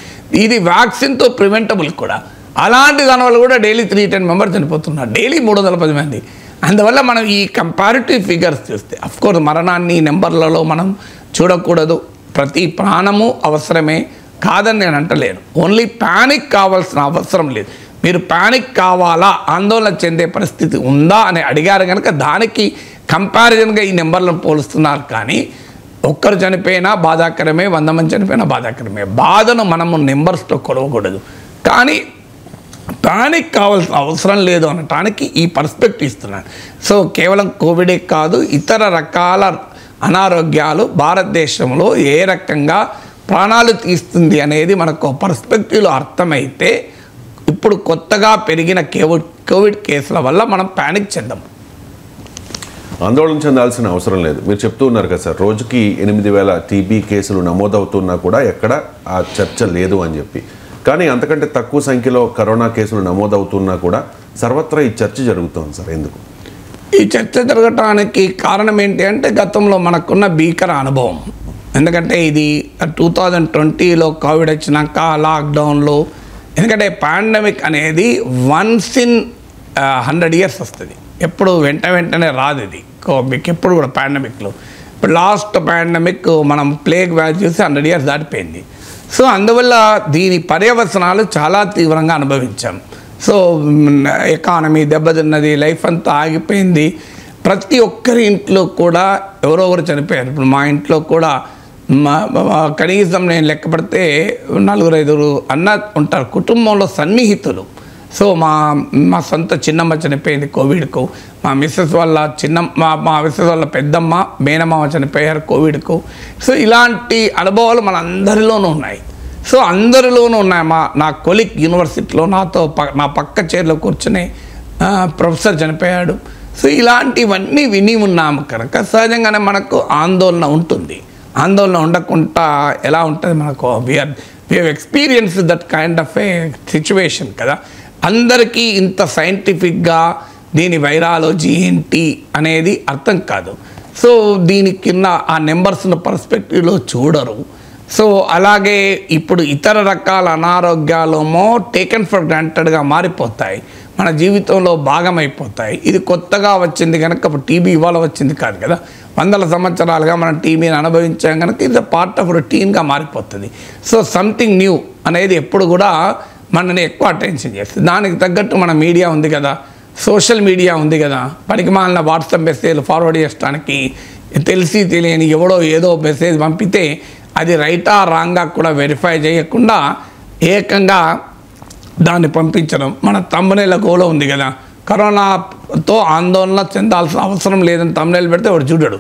ఇది వ్యాక్సిన్తో ప్రివెంటబుల్ కూడా. అలాంటి దానివల్ల కూడా డైలీ 310 మెంబర్స్ చనిపోతున్నారు, డైలీ 310 మంది. అందువల్ల మనం ఈ కంపారిటివ్ ఫిగర్స్ చూస్తే, అఫ్కోర్స్ మరణాన్ని నెంబర్లలో మనం చూడకూడదు. ప్రతి ప్రాణము అవసరమే, కాదని నేను అంటలేను. ఓన్లీ ప్యానిక్ కావాల్సిన అవసరం లేదు. మీరు ప్యానిక్ కావాలా, ఆందోళన చెందే పరిస్థితి ఉందా అని అడిగారు కనుక దానికి కంపారిజన్గా ఈ నెంబర్లను పోలుస్తున్నారు. కానీ ఒక్కరు చనిపోయినా బాధాకరమే, 100 మంది చనిపోయినా బాధాకరమే. బాధను మనము నెంబర్స్తో కొలవకూడదు. కానీ ప్యానిక్ కావాల్సిన అవసరం లేదు అనటానికి ఈ పర్స్పెక్టివ్ ఇస్తున్నాను. సో కేవలం కోవిడే కాదు, ఇతర రకాల అనారోగ్యాలు భారతదేశంలో ఏ రకంగా ప్రాణాలు తీస్తుంది అనేది మనకు పర్స్పెక్టివ్లో అర్థమైతే ఇప్పుడు కొత్తగా పెరిగిన కోవిడ్ కేసుల వల్ల మనం ప్యానిక్ చెందాం. ఆందోళన చెందాల్సిన అవసరం లేదు. మీరు చెప్తూ ఉన్నారు కదా సార్, రోజుకి 8,000 టీబీ కేసులు నమోదవుతున్నా కూడా ఎక్కడ ఆ చర్చ లేదు అని చెప్పి. కానీ అంతకంటే తక్కువ సంఖ్యలో కరోనా కేసులు నమోదవుతున్నా కూడా సర్వత్రా ఈ చర్చ జరుగుతుంది సార్. ఎందుకు ఈ చర్చ జరగటానికి కారణం ఏంటి అంటే గతంలో మనకున్న భీకర అనుభవం. ఎందుకంటే ఇది 2020లో కోవిడ్ వచ్చినాక లాక్డౌన్లో, ఎందుకంటే పాండమిక్ అనేది వన్స్ ఇన్ 100 years వస్తుంది. ఎప్పుడు వెంటనే రాదు ఇది మీకు ఎప్పుడు కూడా పాండమిక్లో. ఇప్పుడు లాస్ట్ పాండమిక్ మనం ప్లేగ్ వ్యాధి చూసి 100 years దాటిపోయింది. సో అందువల్ల దీని పర్యవసనాలు చాలా తీవ్రంగా అనుభవించాం. సో ఎకానమీ దెబ్బతిన్నది, లైఫ్ అంతా ఆగిపోయింది. ప్రతి ఒక్కరి ఇంట్లో కూడా ఎవరో ఒకరు చనిపోయారు. ఇప్పుడు మా ఇంట్లో కూడా కనీసం నేను లెక్క పెడితే 4-5 అన్న ఉంటారు కుటుంబంలో సన్నిహితులు. సో మా సొంత చిన్నమ్మ చనిపోయింది కోవిడ్కు. మా మిస్సెస్ వాళ్ళ మా మిస్సెస్ వాళ్ళ పెద్దమ్మ మేనమామ చనిపోయారు కోవిడ్కు. సో ఇలాంటి అనుభవాలు మన అందరిలోనూ ఉన్నాయి. సో అందరిలోనూ ఉన్నాయి. నా కొలీగ్ యూనివర్సిటీలో నాతో నా పక్క చైర్లో కూర్చుని ప్రొఫెసర్ చనిపోయాడు. సో ఇలాంటివన్నీ విని ఉన్నాము కనుక సహజంగానే మనకు ఆందోళన ఉంటుంది. ఆందోళన ఉండకుండా ఎలా ఉంటుంది మనకు? We have experience that kind of A situation కదా. అందరికీ ఇంత సైంటిఫిక్గా దీని వైరాలజీ ఏంటి అనేది అర్థం కాదు. సో దీని కింద ఆ నెంబర్స్ను పర్స్పెక్టివ్లో చూడరు. సో అలాగే ఇప్పుడు ఇతర రకాల అనారోగ్యాలేమో టేకెన్ ఫర్ గ్రాంటెడ్గా మారిపోతాయి, మన జీవితంలో భాగమైపోతాయి. ఇది కొత్తగా వచ్చింది కనుక టీబీ ఇవాళ వచ్చింది కాదు కదా. 100 సంవత్సరాలుగా మనం టీబీని అనుభవించాం కనుక ఇది పార్ట్ ఆఫ్ రొటీన్గా మారిపోతుంది. సో సంథింగ్ న్యూ అనేది ఎప్పుడు కూడా మనని ఎక్కువ అటెన్షన్ చేస్తుంది. దానికి తగ్గట్టు మన మీడియా ఉంది కదా, సోషల్ మీడియా ఉంది కదా. పనికిమాలిన వాట్సాప్ మెసేజ్లు ఫార్వర్డ్ చేయడానికి తెలిసి తెలియని ఎవడో ఏదో మెసేజ్ పంపితే అది రైటా రాంగా కూడా వెరిఫై చేయకుండా ఏకంగా దాన్ని పంపించడం. మన తమ్మునేల గోలో ఉంది కదా, కరోనాతో ఆందోళన చెందాల్సిన అవసరం లేదని తమ్మునేలు పెడితే వాడు చూడడు.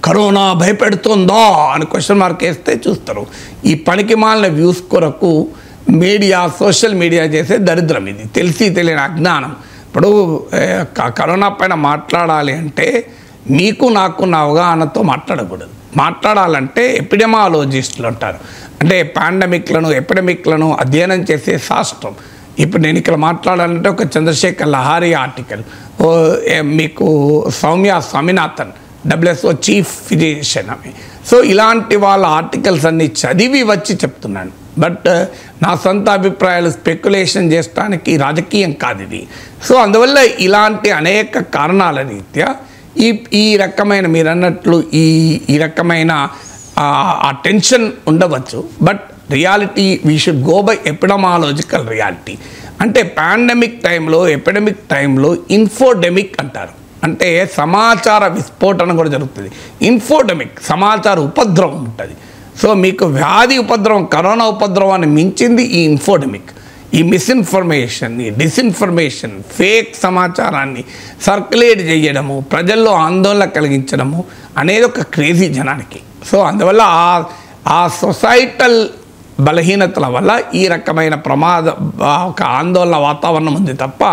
కరోనా భయపెడుతుందా అని క్వశ్చన్ మార్క్ వేస్తే చూస్తారు. ఈ పనికిమాలిన వ్యూస్ కొరకు మీడియా, సోషల్ మీడియా చేసే దరిద్రం ఇది, తెలిసి తెలియని అజ్ఞానం. ఇప్పుడు కరోనా పైన మాట్లాడాలి అంటే మీకు నాకున్న అవగాహనతో మాట్లాడకూడదు. మాట్లాడాలంటే ఎపిడెమాలజిస్టులు అంటారు, అంటే ఎపిడమిక్లను అధ్యయనం చేసే శాస్త్రం. ఇప్పుడు నేను ఇక్కడ మాట్లాడాలంటే ఒక చంద్రశేఖర్ లహారీ ఆర్టికల్, మీకు Soumya Swaminathan WHO chief physician ఆమె. సో ఇలాంటి వాళ్ళ ఆర్టికల్స్ అన్నీ చదివి వచ్చి చెప్తున్నాను. బట్ నా సొంత అభిప్రాయాలు స్పెక్యులేషన్ చేయడానికి రాజకీయం కాదు ఇది. సో అందువల్ల ఇలాంటి అనేక కారణాల రీత్యా ఈ రకమైన మీరు అన్నట్లు ఈ రకమైన ఆ టెన్షన్ ఉండవచ్చు. But reality we should go by epidemiological reality. అంటే పాండమిక్ టైంలో ఎపిడమిక్ టైంలో ఇన్ఫోడెమిక్ అంటారు. అంటే సమాచార విస్ఫోటన కూడా జరుగుతుంది. ఇన్ఫోడెమిక్ సమాచార ఉపద్రవం ఉంటుంది. సో మీకు వ్యాధి ఉపద్రవం కరోనా ఉపద్రవాన్ని మించింది ఈ ఇన్ఫోడెమిక్. ఈ మిస్ఇన్ఫర్మేషన్, ఈ డిస్ఇన్ఫర్మేషన్, ఫేక్ సమాచారాన్ని సర్క్యులేట్ చేయడము, ప్రజల్లో ఆందోళన కలిగించడము అనేది ఒక క్రేజీ జనానికి. సో అందువల్ల ఆ సొసైటల్ బలహీనతల వల్ల ఈ రకమైన ఒక ఆందోళన వాతావరణం ఉంది తప్ప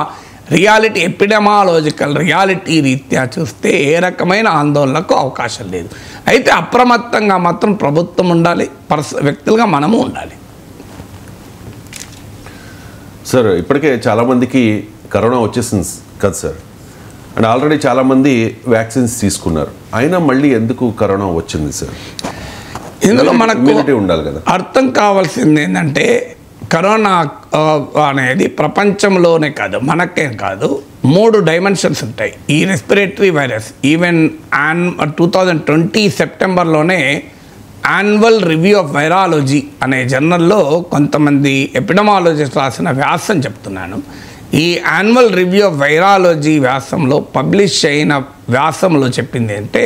రియాలిటీ ఎపిడమాలజికల్ రియాలిటీ రీత్యా చూస్తే ఏ రకమైన ఆందోళనకు అవకాశం లేదు. అయితే అప్రమత్తంగా మాత్రం ప్రభుత్వం ఉండాలి, వ్యక్తులుగా మనము ఉండాలి. సార్ ఇప్పటికే చాలామందికి కరోనా వచ్చేసింది కదా సార్, అండ్ ఆల్రెడీ చాలామంది వ్యాక్సిన్స్ తీసుకున్నారు, అయినా మళ్ళీ ఎందుకు కరోనా వచ్చింది సార్? ఇందులో మనకు ఉండాలి కదా. అర్థం కావాల్సింది ఏంటంటే కరోనా అనేది ప్రపంచంలోనే కాదు మనకే కాదు 3 డైమెన్షన్స్ ఉంటాయి. ఈ రెస్పిరేటరీ వైరస్ ఈవెన్ 2020 సెప్టెంబర్లోనే యాన్యువల్ రివ్యూ ఆఫ్ వైరాలజీ అనే జర్నల్లో కొంతమంది ఎపిడమాలజిస్ట్ రాసిన వ్యాసం చెప్తున్నాను. ఈ యాన్యువల్ రివ్యూ ఆఫ్ వైరాలజీ వ్యాసంలో పబ్లిష్ అయిన వ్యాసంలో చెప్పింది అంటే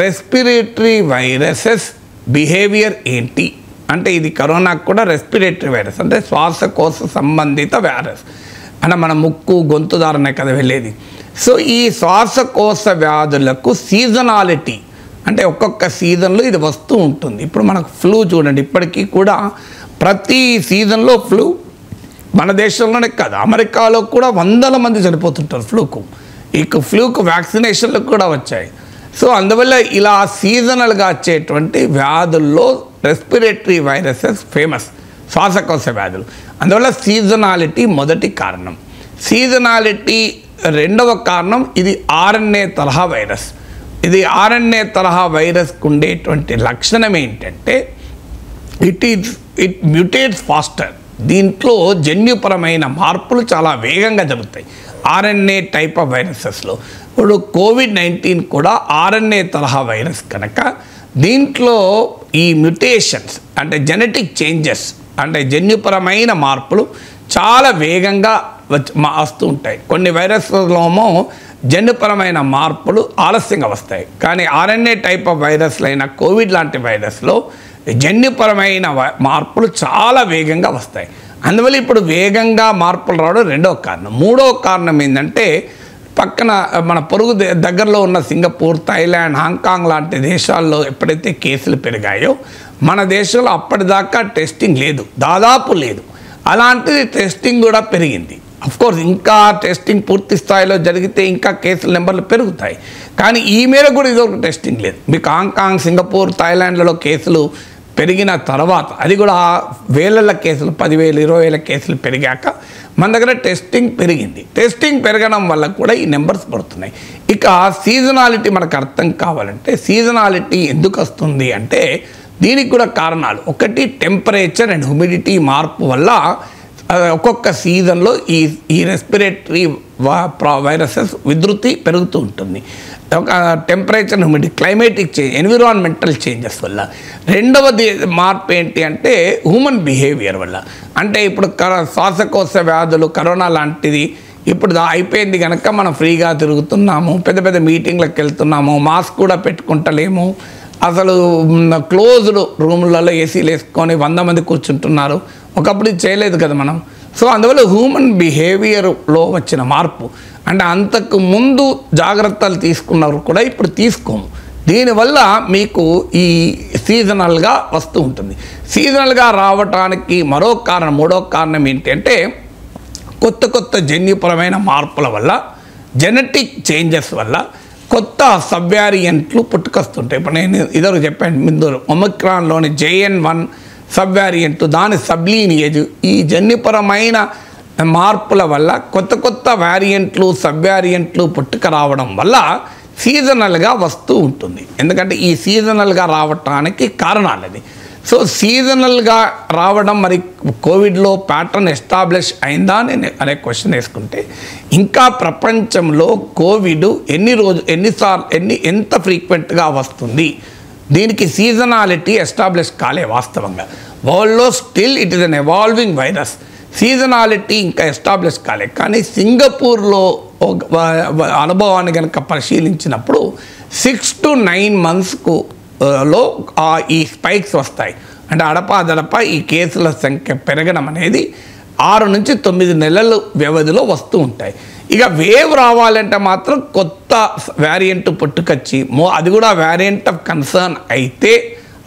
రెస్పిరేటరీ వైరసెస్ బిహేవియర్ ఏంటి అంటే ఇది కరోనాకు కూడా రెస్పిరేటరీ వైరస్ అంటే శ్వాసకోశ సంబంధిత వైరస్ అంటే మన ముక్కు గొంతు ద్వారానే కదా వెళ్ళేది. సో ఈ శ్వాసకోశ వ్యాధులకు సీజనాలిటీ అంటే ఒక్కొక్క సీజన్లో ఇది వస్తూ ఉంటుంది. ఇప్పుడు మనకు ఫ్లూ చూడండి, ఇప్పటికీ కూడా ప్రతి సీజన్లో ఫ్లూ మన దేశంలోనే కాదు అమెరికాలో కూడా 100 మంది చనిపోతుంటారు ఫ్లూకు. ఈ ఫ్లూకు వ్యాక్సినేషన్లు కూడా వచ్చాయి. సో అందువల్ల ఇలా సీజనల్గా వచ్చేటువంటి వ్యాధుల్లో రెస్పిరేటరీ వైరసెస్ ఫేమస్ శ్వాసకోశ వ్యాధులు. అందువల్ల సీజనాలిటీ మొదటి కారణం. సీజనాలిటీ రెండవ కారణం ఇది RNA తరహా వైరస్. ఇది RNA తరహా వైరస్కు ఉండేటువంటి లక్షణం ఏంటంటే ఇట్ మ్యూటేట్స్ ఫాస్టర్. దీంట్లో జన్యుపరమైన మార్పులు చాలా వేగంగా జరుగుతాయి RNA టైప్ ఆఫ్ వైరసెస్లో. ఇప్పుడు COVID-19 కూడా RNA తరహా వైరస్ కనుక దీంట్లో ఈ మ్యుటేషన్స్ అంటే జెనెటిక్ చేంజెస్ అంటే జన్యుపరమైన మార్పులు చాలా వేగంగా వస్తూ ఉంటాయి. కొన్ని వైరస్లలోమో జన్యుపరమైన మార్పులు ఆలస్యంగా వస్తాయి, కానీ RNA టైప్ ఆఫ్ వైరస్లు అయిన కోవిడ్ లాంటి వైరస్లో జన్యుపరమైన మార్పులు చాలా వేగంగా వస్తాయి. అందువల్ల ఇప్పుడు వేగంగా మార్పులు రావడం రెండవ కారణం. మూడవ కారణం ఏంటంటే పక్కన మన పొరుగు దగ్గరలో ఉన్న సింగపూర్, థాయిలాండ్, హాంకాంగ్ లాంటి దేశాల్లో ఎప్పుడైతే కేసులు పెరిగాయో మన దేశంలో అప్పటిదాకా టెస్టింగ్ లేదు, దాదాపు లేదు. అలాంటిది టెస్టింగ్ కూడా పెరిగింది. అఫ్కోర్స్ ఇంకా టెస్టింగ్ పూర్తి స్థాయిలో జరిగితే ఇంకా కేసుల నెంబర్లు పెరుగుతాయి, కానీ ఈ మేర కూడా ఇదొక టెస్టింగ్ లేదు. మీకు హాంకాంగ్, సింగపూర్, థాయిలాండ్లలో కేసులు పెరిగిన తర్వాత అది కూడా వేలల కేసులు 10,000, 20,000 కేసులు పెరిగాక మన దగ్గర టెస్టింగ్ పెరిగింది. టెస్టింగ్ పెరగడం వల్ల కూడా ఈ నెంబర్స్ పడుతున్నాయి. ఇక సీజనాలిటీ మనకు అర్థం కావాలంటే సీజనాలిటీ ఎందుకు వస్తుంది అంటే దీనికి కూడా కారణాలు. ఒకటి టెంపరేచర్ అండ్ హ్యూమిడిటీ మార్పు వల్ల ఒక్కొక్క సీజన్లో ఈ రెస్పిరేటరీ వైరసెస్ విధృతి పెరుగుతూ ఉంటుంది. ఒక temperature humidity climatic change environmental changes వల్ల. రెండవది మార్పు ఏంటి అంటే హ్యూమన్ బిహేవియర్ వల్ల. అంటే ఇప్పుడు శ్వాసకోశ వ్యాధులు కరోనా లాంటిది ఇప్పుడు అయిపోయింది కనుక మనం ఫ్రీగా తిరుగుతున్నాము, పెద్ద పెద్ద మీటింగ్లకు వెళ్తున్నాము, మాస్క్ కూడా పెట్టుకుంటలేము, అసలు క్లోజ్డ్ రూమ్లలో ఏసీలు వేసుకొని 100 మంది కూర్చుంటున్నారు. ఒకప్పుడు ఇది చేయలేదు కదా మనం. సో అందువల్ల హ్యూమన్ బిహేవియర్లో వచ్చిన మార్పు అంటే అంతకు ముందు జాగ్రత్తలు తీసుకున్నారు కూడా ఇప్పుడు తీసుకోము. దీనివల్ల మీకు ఈ సీజనల్గా వస్తూ ఉంటుంది. సీజనల్గా రావటానికి మరో కారణం, మూడో కారణం ఏంటంటే కొత్త కొత్త జన్యుపరమైన మార్పుల వల్ల, జెనెటిక్ చేంజెస్ వల్ల కొత్త సబ్ వేరియంట్లు పుట్టుకొస్తుంటాయి. ఇప్పుడు నేను ఇదివరకు చెప్పాను ముందు ఒమిక్రాన్లోని JN.1 సబ్ వేరియంట్, దాని సబ్లీనియేజ్, ఈ జన్యుపరమైన మార్పుల వల్ల కొత్త కొత్త వేరియంట్లు సబ్ వేరియంట్లు పుట్టుక రావడం వల్ల సీజనల్గా వస్తూ ఉంటుంది. ఎందుకంటే ఈ సీజనల్గా రావటానికి కారణాలు అది. సో సీజనల్గా రావడం మరి కోవిడ్లో ప్యాటర్న్ ఎస్టాబ్లిష్ అయిందా అనే క్వశ్చన్ వేసుకుంటే ఇంకా ప్రపంచంలో కోవిడ్ ఎంత ఫ్రీక్వెంట్గా వస్తుంది, దీనికి సీజనాలిటీ ఎస్టాబ్లిష్ కాలే. వాస్తవంగా వరల్డ్లో still it is an evolving virus. Seasonality ఇంకా ఎస్టాబ్లిష్ కాలే. కానీ సింగపూర్లో అనుభవాన్ని కనుక పరిశీలించినప్పుడు 6 to 9 monthsకు లో ఈ స్పైక్స్ వస్తాయి. అంటే అడపాదడప ఈ కేసుల సంఖ్య పెరగడం అనేది 6 నుంచి 9 నెలల వ్యవధిలో వస్తూ ఉంటాయి. ఇక వేవ్ రావాలంటే మాత్రం కొత్త వేరియంట్ పుట్టుకొచ్చి అది కూడా వేరియంట్ ఆఫ్ కన్సర్న్ అయితే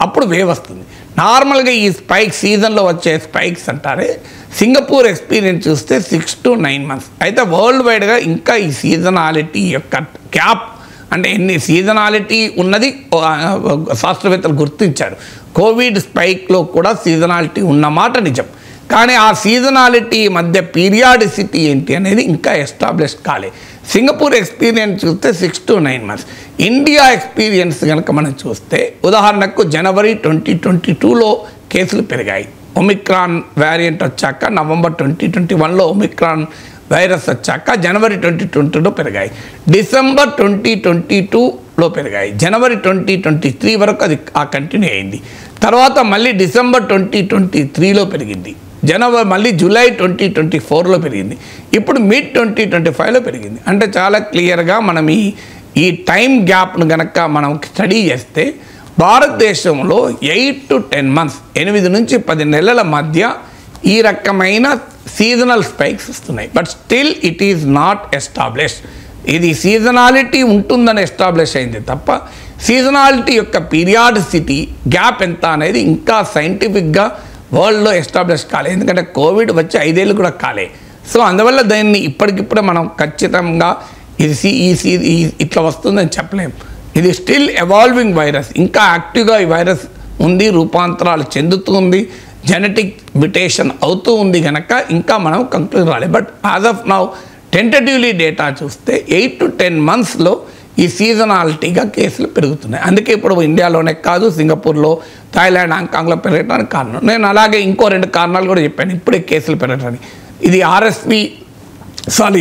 అప్పుడు వేవ్ వస్తుంది. నార్మల్గా ఈ స్పైక్ సీజన్లో వచ్చే స్పైక్స్ అంటారే, సింగపూర్ ఎక్స్పీరియన్స్ చూస్తే 6 to 9 months. అయితే వరల్డ్ వైడ్గా ఇంకా ఈ సీజనాలిటీ యొక్క గ్యాప్ అంటే ఎన్ని సీజనాలిటీ ఉన్నది శాస్త్రవేత్తలు గుర్తించారు. కోవిడ్ స్పైక్లో కూడా సీజనాలిటీ ఉన్నమాట నిజం. కానీ ఆ సీజనాలిటీ మధ్య పీరియాడిసిటీ ఏంటి అనేది ఇంకా ఎస్టాబ్లిష్ కాలే. సింగపూర్ ఎక్స్పీరియన్స్ చూస్తే 6 to 9 months. ఇండియా ఎక్స్పీరియన్స్ కనుక మనం చూస్తే ఉదాహరణకు జనవరి 2022లో కేసులు పెరిగాయి. ఒమిక్రాన్ వేరియంట్ వచ్చాక నవంబర్ 2021లో ఒమిక్రాన్ వైరస్ వచ్చాక జనవరి 2022లో పెరిగాయి. డిసెంబర్ 2022లో పెరిగాయి. జనవరి 2023 వరకు అది కంటిన్యూ అయింది. తర్వాత మళ్ళీ డిసెంబర్ 2023లో పెరిగింది. మళ్ళీ జూలై 2024లో పెరిగింది. ఇప్పుడు మిడ్ 2025లో పెరిగింది. అంటే చాలా క్లియర్గా మనం ఈ టైం గ్యాప్ను కనుక మనం స్టడీ చేస్తే భారతదేశంలో 8 to 10 months 8 నుంచి 10 నెలల మధ్య ఈ రకమైన సీజనల్ స్పైక్స్ వస్తున్నాయి. But still it is not establish. ఇది సీజనాలిటీ ఉంటుందని ఎస్టాబ్లిష్ అయింది తప్ప సీజనాలిటీ యొక్క పీరియాడిసిటీ గ్యాప్ ఎంత అనేది ఇంకా సైంటిఫిక్గా వరల్డ్లో ఎస్టాబ్లిష్ కాలే. ఎందుకంటే కోవిడ్ వచ్చి 5 ఏళ్ళు కూడా కాలే. సో అందువల్ల దాన్ని ఇప్పటికిప్పుడే మనం ఖచ్చితంగా ఇది ఇట్లా వస్తుందని చెప్పలేము. ఇది స్టిల్ ఎవాల్వింగ్ వైరస్. ఇంకా యాక్టివ్గా ఈ వైరస్ ఉంది, రూపాంతరాలు చెందుతుంది, జెనెటిక్ మ్యుటేషన్ అవుతూ ఉంది కనుక ఇంకా మనం కంక్లూడ్ రాలేదు. But as of now tentatively data చూస్తే 8 to 10 monthsలో ఈ సీజనాలిటీగా కేసులు పెరుగుతున్నాయి. అందుకే ఇప్పుడు ఇండియాలోనే కాదు, సింగపూర్లో, థాయిలాండ్, హాంకాంగ్లో పెరగడానికి కారణం. నేను అలాగే ఇంకో 2 కారణాలు కూడా చెప్పాను ఇప్పుడే కేసులు పెరగడానికి. ఇది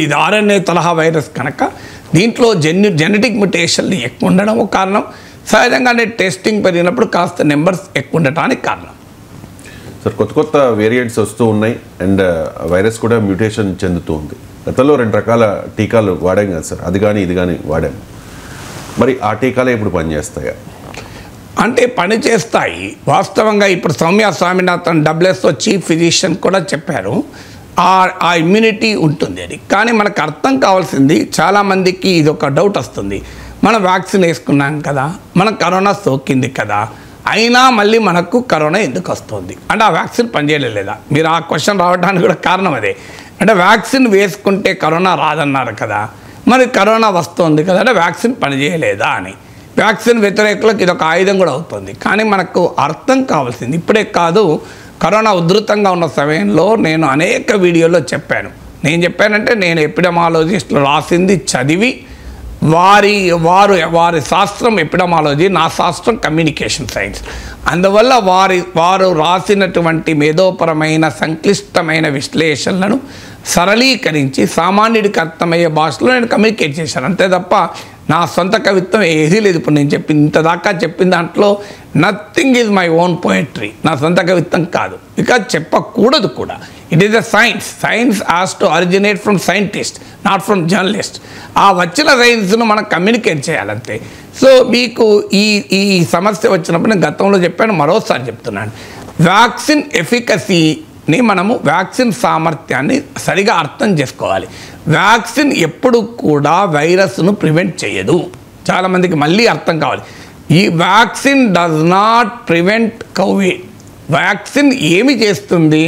ఇది RNA తరహా వైరస్ కనుక దీంట్లో జెనెటిక్ మ్యుటేషన్లు ఎక్కువ ఉండడం ఒక కారణం. సహజంగానే టెస్టింగ్ పెరిగినప్పుడు కాస్త నెంబర్స్ ఎక్కువ ఉండటానికి కారణం. సార్, కొత్త కొత్త వేరియంట్స్ వస్తూ ఉన్నాయి అండ్ వైరస్ కూడా మ్యూటేషన్ చెందుతూ ఉంది. గతంలో 2 రకాల టీకాలు వాడాం కదా సార్, అది కానీ ఇది కానీ వాడాము. మరి ఆ టీకాలే ఇప్పుడు పనిచేస్తాయా? అంటే పనిచేస్తాయి వాస్తవంగా. ఇప్పుడు Soumya Swaminathan WSO chief physician కూడా చెప్పారు ఆ ఇమ్యూనిటీ ఉంటుంది అని. కానీ మనకు అర్థం కావాల్సింది, చాలామందికి ఇది ఒక డౌట్ వస్తుంది, మనం వ్యాక్సిన్ వేసుకున్నాం కదా, మనకు కరోనా సోకింది కదా, అయినా మళ్ళీ మనకు కరోనా ఎందుకు వస్తుంది అంటే ఆ వ్యాక్సిన్ పనిచేయలేదా? మీరు ఆ క్వశ్చన్ రావడానికి కూడా కారణం అదే. అంటే వ్యాక్సిన్ వేసుకుంటే కరోనా రాదన్నారు కదా, మరి కరోనా వస్తుంది కదా అంటే వ్యాక్సిన్ పనిచేయలేదా అని. వ్యాక్సిన్ వ్యతిరేకులకు ఇది ఒక ఆయుధం కూడా అవుతుంది. కానీ మనకు అర్థం కావాల్సింది, ఇప్పుడే కాదు, కరోనా ఉధృతంగా ఉన్న సమయంలో నేను అనేక వీడియోల్లో చెప్పాను. నేను చెప్పానంటే నేను ఎపిడమాలజిస్టులు రాసింది చదివి వారి శాస్త్రం ఎపిడమాలజీ, నా శాస్త్రం కమ్యూనికేషన్ సైన్స్. అందువల్ల వారు రాసినటువంటి మేధోపరమైన సంక్లిష్టమైన విశ్లేషణలను సరళీకరించి సామాన్యుడికి అర్థమయ్యే భాషలో నేను కమ్యూనికేట్ చేశాను. అంతే తప్ప నా సొంత కవిత్వం ఏదీ లేదు. ఇప్పుడు నేను ఇంతదాకా చెప్పిన దాంట్లో nothing is my own poetry, నా సొంత కవిత్వం కాదు. ఇక చెప్పకూడదు కూడా. It is a science has to originate from scientist, not from journalist. ఆ వచ్చిన సైన్స్ను మనం కమ్యూనికేట్ చేయాలంతే. సో మీకు ఈ సమస్య వచ్చినప్పుడు నేను గతంలో చెప్పాను, మరోసారి చెప్తున్నాను. వ్యాక్సిన్ ఎఫికసీని మనము వ్యాక్సిన్ సామర్థ్యాన్ని సరిగా అర్థం చేసుకోవాలి. వ్యాక్సిన్ ఎప్పుడు కూడా వైరస్ను ప్రివెంట్ చేయదు. చాలామందికి మళ్ళీ అర్థం కావాలి. ఈ vaccine does not prevent Covid. Vaccine ఏమి చేస్తుంది?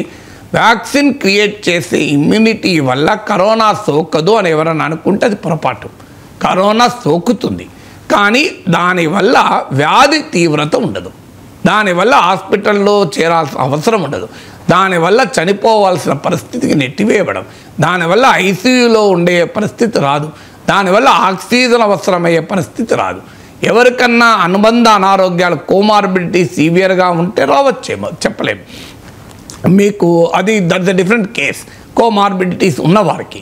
వ్యాక్సిన్ క్రియేట్ చేసే ఇమ్యూనిటీ వల్ల కరోనా సోకదు అని ఎవరైనా అనుకుంటే అది పొరపాటు. కరోనా సోకుతుంది, కానీ దానివల్ల వ్యాధి తీవ్రత ఉండదు. దానివల్ల హాస్పిటల్లో చేరాల్సిన అవసరం ఉండదు, దానివల్ల చనిపోవాల్సిన పరిస్థితికి నెట్టివేయబడం, దానివల్ల ఐసీయూలో ఉండే పరిస్థితి రాదు, దానివల్ల ఆక్సిజన్ అవసరమయ్యే పరిస్థితి రాదు. ఎవరికన్నా అనుబంధ అనారోగ్యాలు కోమార్బిడిటీ సివియర్గా ఉంటే రావచ్చేమో చెప్పలేము. మీకు అది that's a different case. Comorbidities ఉన్నవారికి